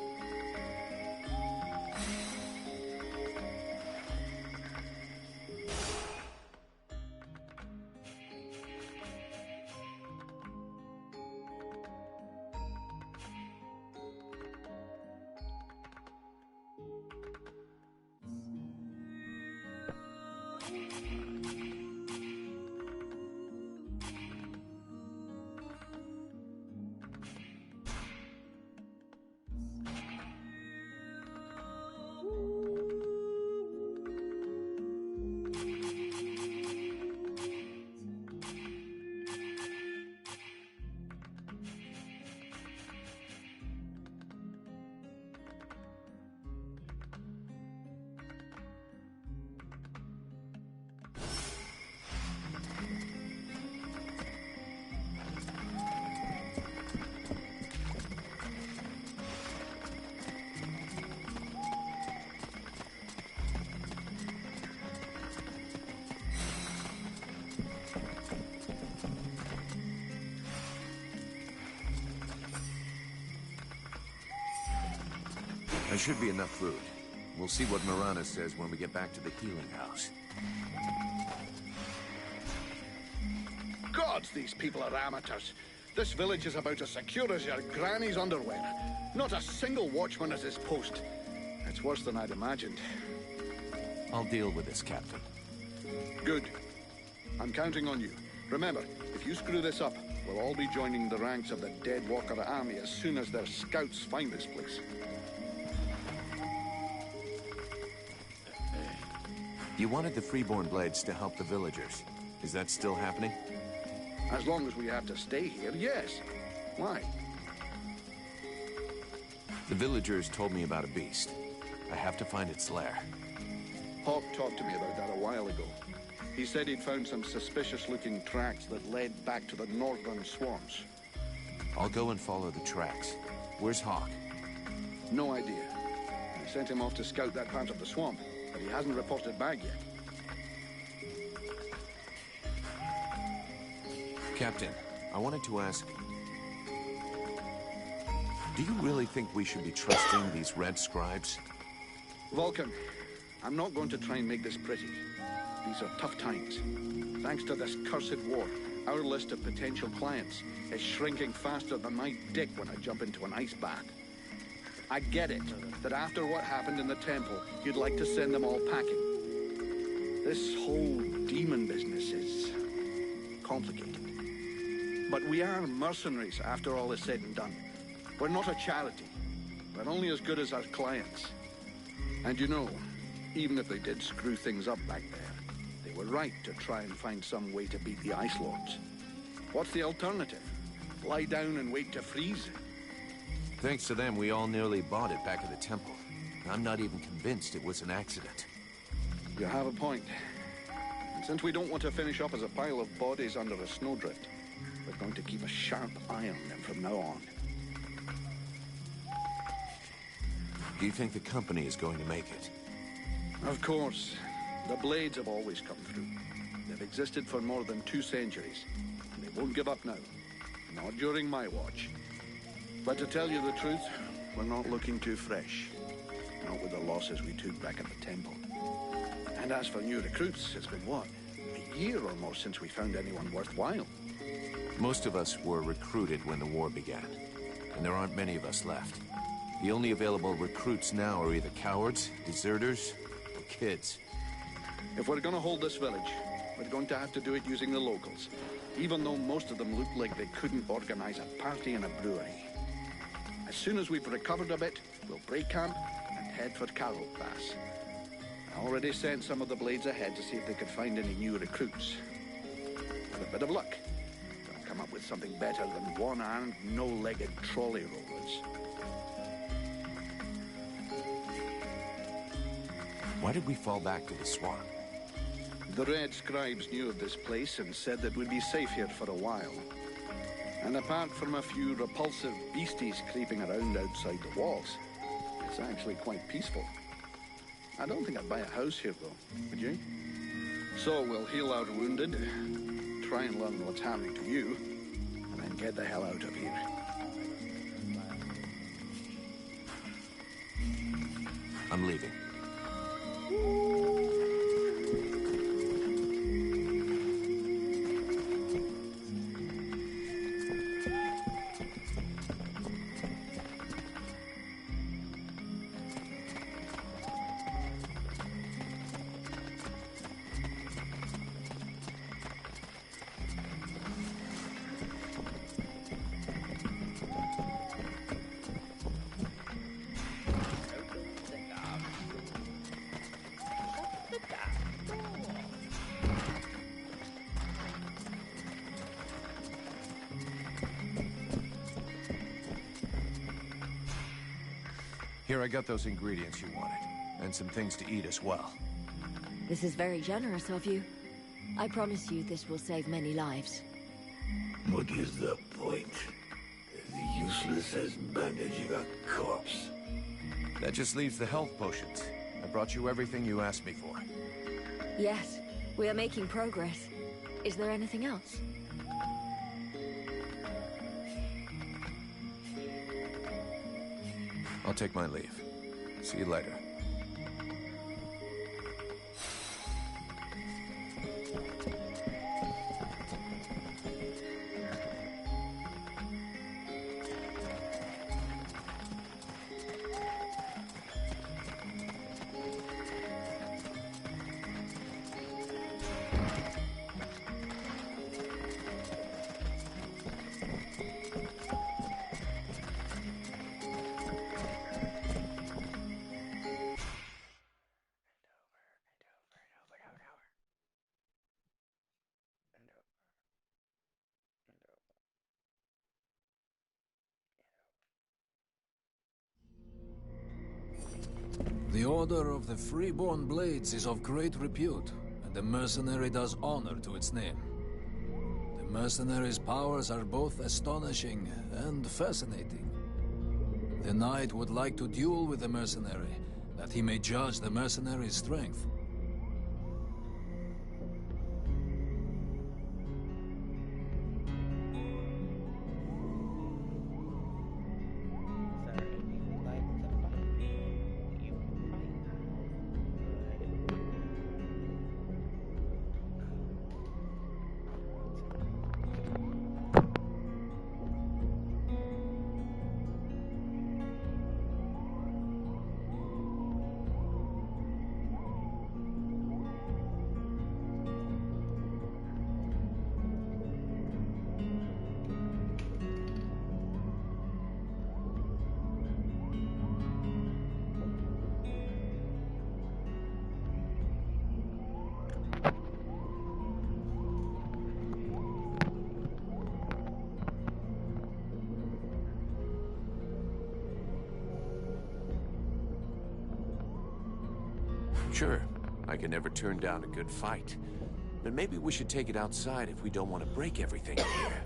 There should be enough food. We'll see what Marana says when we get back to the healing house. Gods, these people are amateurs. This village is about as secure as your granny's underwear. Not a single watchman at his post. It's worse than I'd imagined. I'll deal with this, Captain. Good. I'm counting on you. Remember, if you screw this up, we'll all be joining the ranks of the Dead Walker army as soon as their scouts find this place. You wanted the Freeborn Blades to help the villagers. Is that still happening? As long as we have to stay here, yes. Why? The villagers told me about a beast. I have to find its lair. Hawk talked to me about that a while ago. He said he'd found some suspicious-looking tracks that led back to the northern swamps. I'll go and follow the tracks. Where's Hawk? No idea. I sent him off to scout that part of the swamp, but he hasn't reported back yet. Captain, I wanted to ask... Do you really think we should be trusting these red scribes? Vulcan, I'm not going to try and make this pretty. These are tough times. Thanks to this cursed war, our list of potential clients is shrinking faster than my dick when I jump into an ice bath. I get it, that after what happened in the temple, you'd like to send them all packing. This whole demon business is complicated. But we are mercenaries after all is said and done. We're not a charity. We're only as good as our clients. And you know, even if they did screw things up back there, they were right to try and find some way to beat the Ice Lords. What's the alternative? Lie down and wait to freeze? Thanks to them, we all nearly bought it back at the temple. I'm not even convinced it was an accident. You have a point. And since we don't want to finish up as a pile of bodies under a snowdrift, we're going to keep a sharp eye on them from now on. Do you think the company is going to make it? Of course. The Blades have always come through. They've existed for more than 2 centuries, and they won't give up now. Not during my watch. But to tell you the truth, we're not looking too fresh. Not with the losses we took back at the temple. And as for new recruits, it's been what? A year or more since we found anyone worthwhile. Most of us were recruited when the war began, and there aren't many of us left. The only available recruits now are either cowards, deserters, or kids. If we're gonna hold this village, we're going to have to do it using the locals, even though most of them look like they couldn't organize a party in a brewery. As soon as we've recovered a bit, we'll break camp and head for Carroll Pass. I already sent some of the Blades ahead to see if they could find any new recruits. With a bit of luck, they'll come up with something better than one-armed, no-legged trolley rollers. Why did we fall back to the swamp? The Red Scribes knew of this place and said that we'd be safe here for a while. And apart from a few repulsive beasties creeping around outside the walls, it's actually quite peaceful. I don't think I'd buy a house here, though, would you? So we'll heal our wounded, try and learn what's happening to you, and then get the hell out of here. I'm leaving. Here, I got those ingredients you wanted, and some things to eat as well. This is very generous of you. I promise you this will save many lives. What is the point? As useless as bandaging a corpse. That just leaves the health potions. I brought you everything you asked me for. Yes, we are making progress. Is there anything else? I'll take my leave. See you later. The Order of the Freeborn Blades is of great repute, and the mercenary does honor to its name. The mercenary's powers are both astonishing and fascinating. The knight would like to duel with the mercenary, that he may judge the mercenary's strength. Sure, I can never turn down a good fight. But maybe we should take it outside if we don't want to break everything here.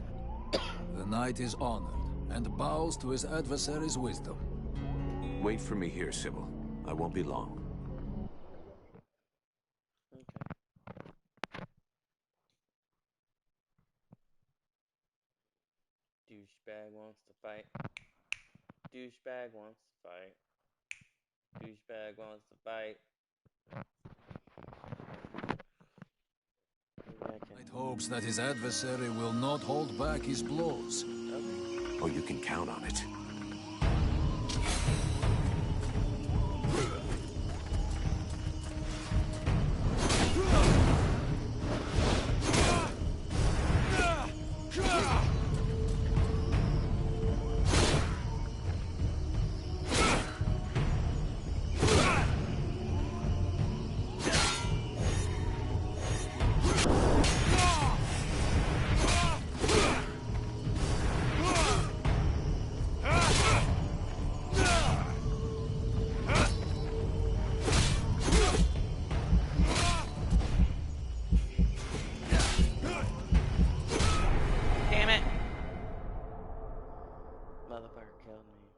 The knight is honored, and bows to his adversary's wisdom. Wait for me here, Sybil. I won't be long. Douchebag wants to fight. Douchebag wants to fight. Douchebag wants to fight. Knight hopes that his adversary will not hold back his blows. Oh, you can count on it. Damn it! Motherfucker killed me.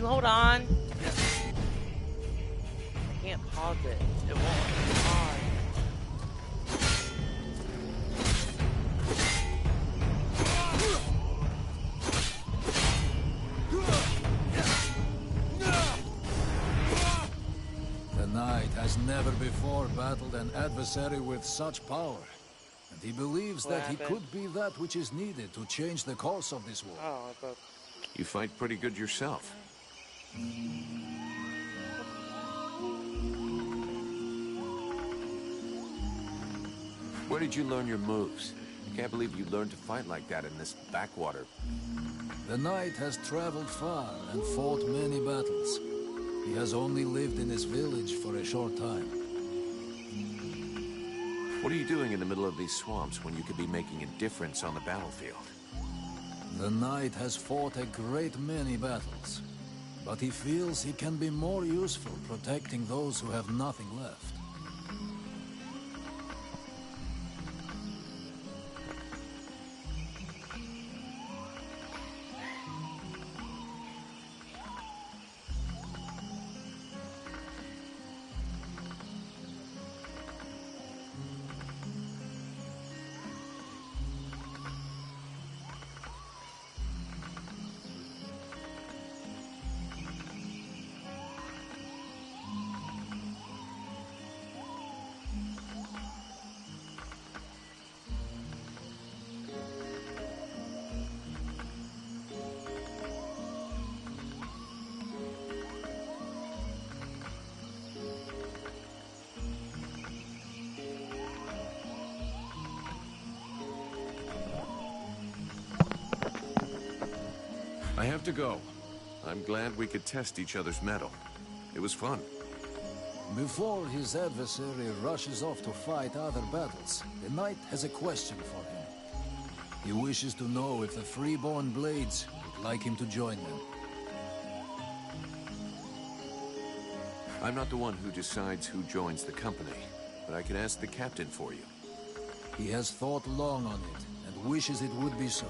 Hold on. I can't pause it. It won't pause. The knight has never before battled an adversary with such power. And he believes that he could be that which is needed to change the course of this war. Oh, I thought... You fight pretty good yourself. Where did you learn your moves? I can't believe you learned to fight like that in this backwater. The knight has traveled far and fought many battles. He has only lived in this village for a short time. What are you doing in the middle of these swamps when you could be making a difference on the battlefield? The knight has fought a great many battles, but he feels he can be more useful protecting those who have nothing left. I have to go. I'm glad we could test each other's mettle. It was fun. Before his adversary rushes off to fight other battles, the knight has a question for him. He wishes to know if the freeborn blades would like him to join them. I'm not the one who decides who joins the company, but I can ask the captain for you. He has thought long on it, and wishes it would be so.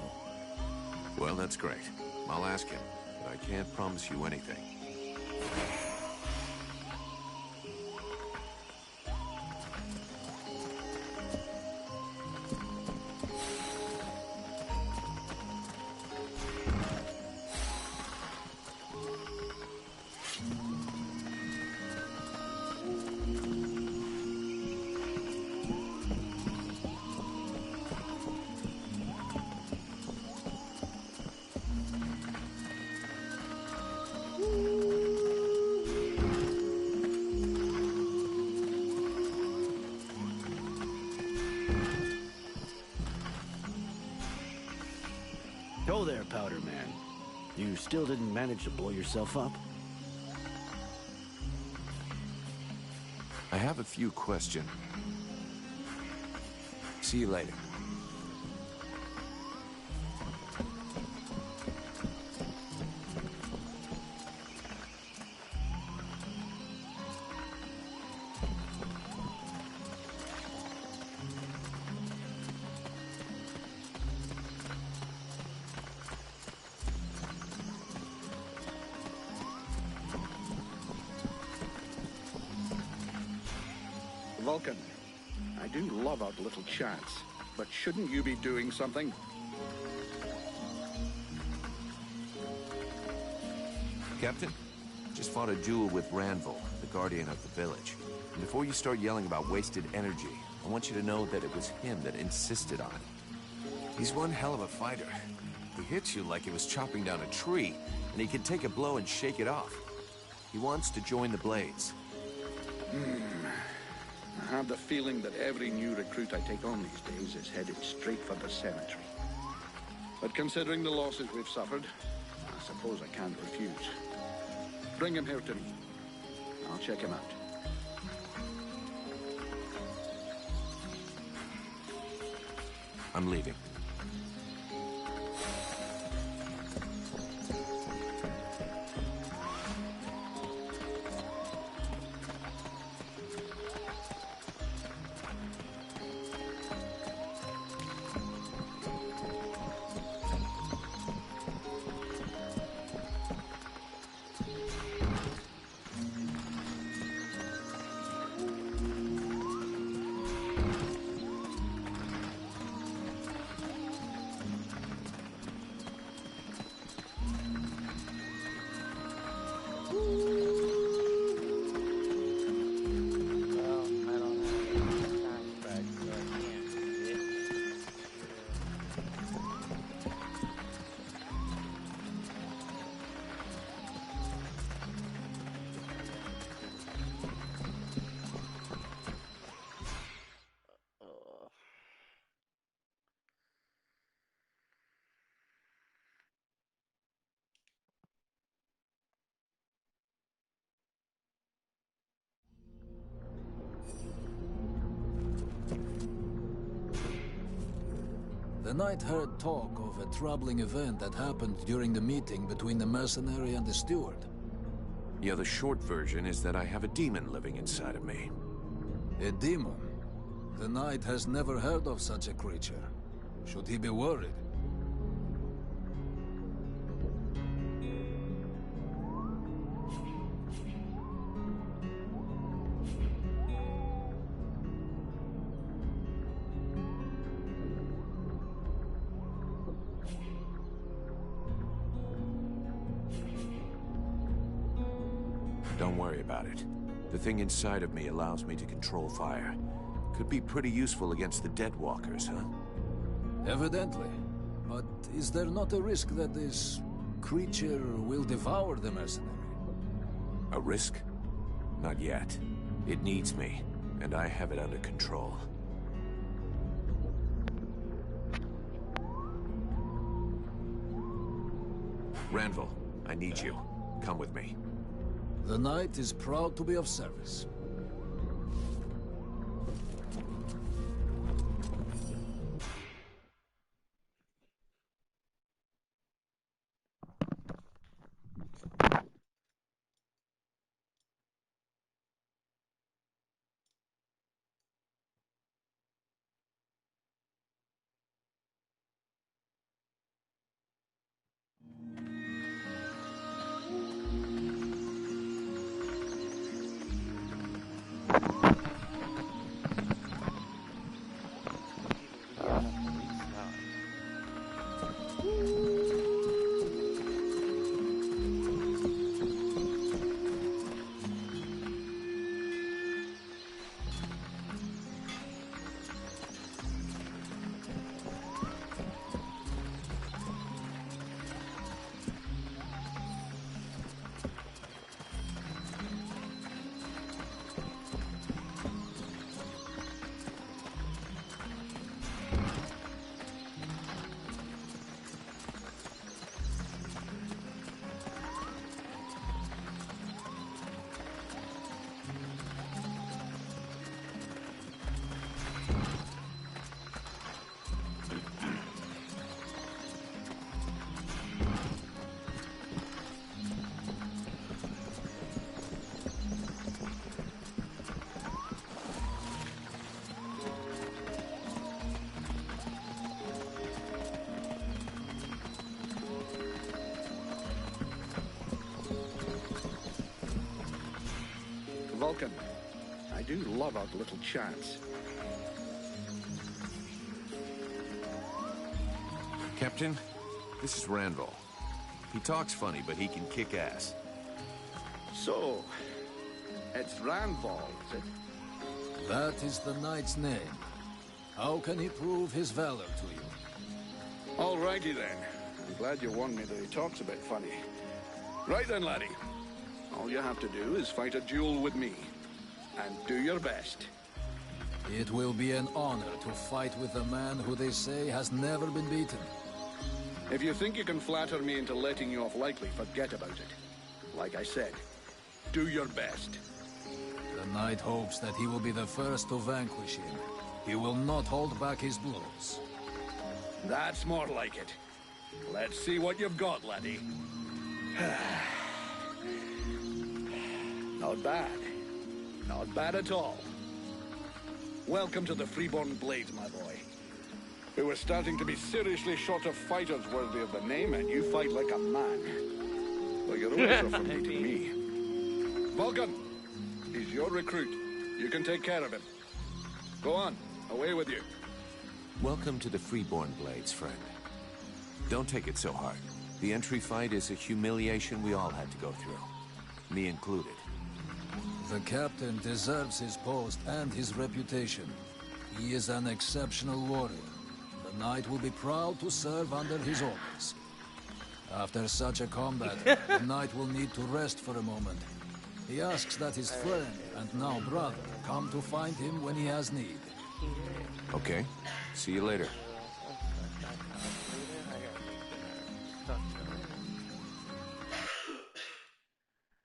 Well, that's great. I'll ask him, but I can't promise you anything. So there, Powder Man. You still didn't manage to blow yourself up? I have a few questions. See you later. Vulcan, I do love our little chats, but shouldn't you be doing something? Captain, just fought a duel with Ranvil, the guardian of the village. And before you start yelling about wasted energy, I want you to know that it was him that insisted on it. He's one hell of a fighter. He hits you like he was chopping down a tree, and he can take a blow and shake it off. He wants to join the Blades. I have the feeling that every new recruit I take on these days is headed straight for the cemetery. But considering the losses we've suffered, I suppose I can't refuse. Bring him here to me. I'll check him out. I'm leaving. The knight heard talk of a troubling event that happened during the meeting between the mercenary and the steward. Yeah, the short version is that I have a demon living inside of me. A demon? The knight has never heard of such a creature. Should he be worried? Don't worry about it. The thing inside of me allows me to control fire. Could be pretty useful against the Dead Walkers, huh? Evidently. But is there not a risk that this creature will devour the mercenary? A risk? Not yet. It needs me, and I have it under control. Ranvil, I need you. Come with me. The knight is proud to be of service. Vulcan. I do love our little chats. Captain, this is Ranval. He talks funny, but he can kick ass. So, it's Ranval, is it? That is the knight's name. How can he prove his valor to you? Alrighty then. I'm glad you warned me that he talks a bit funny. Right then, laddie. All you have to do is fight a duel with me. And do your best. It will be an honor to fight with a man who they say has never been beaten. If you think you can flatter me into letting you off lightly, forget about it. Like I said, do your best. The knight hopes that he will be the first to vanquish him. He will not hold back his blows. That's more like it. Let's see what you've got, laddie. Not bad. Not bad at all. Welcome to the Freeborn Blades, my boy. We were starting to be seriously short of fighters worthy of the name, and you fight like a man. Well, you're also from beating me. Vulcan, he's your recruit. You can take care of him. Go on, away with you. Welcome to the Freeborn Blades, friend. Don't take it so hard. The entry fight is a humiliation we all had to go through. Me included. The captain deserves his post and his reputation. He is an exceptional warrior. The knight will be proud to serve under his orders. After such a combat, the knight will need to rest for a moment. He asks that his friend, and now brother, come to find him when he has need. Okay. See you later.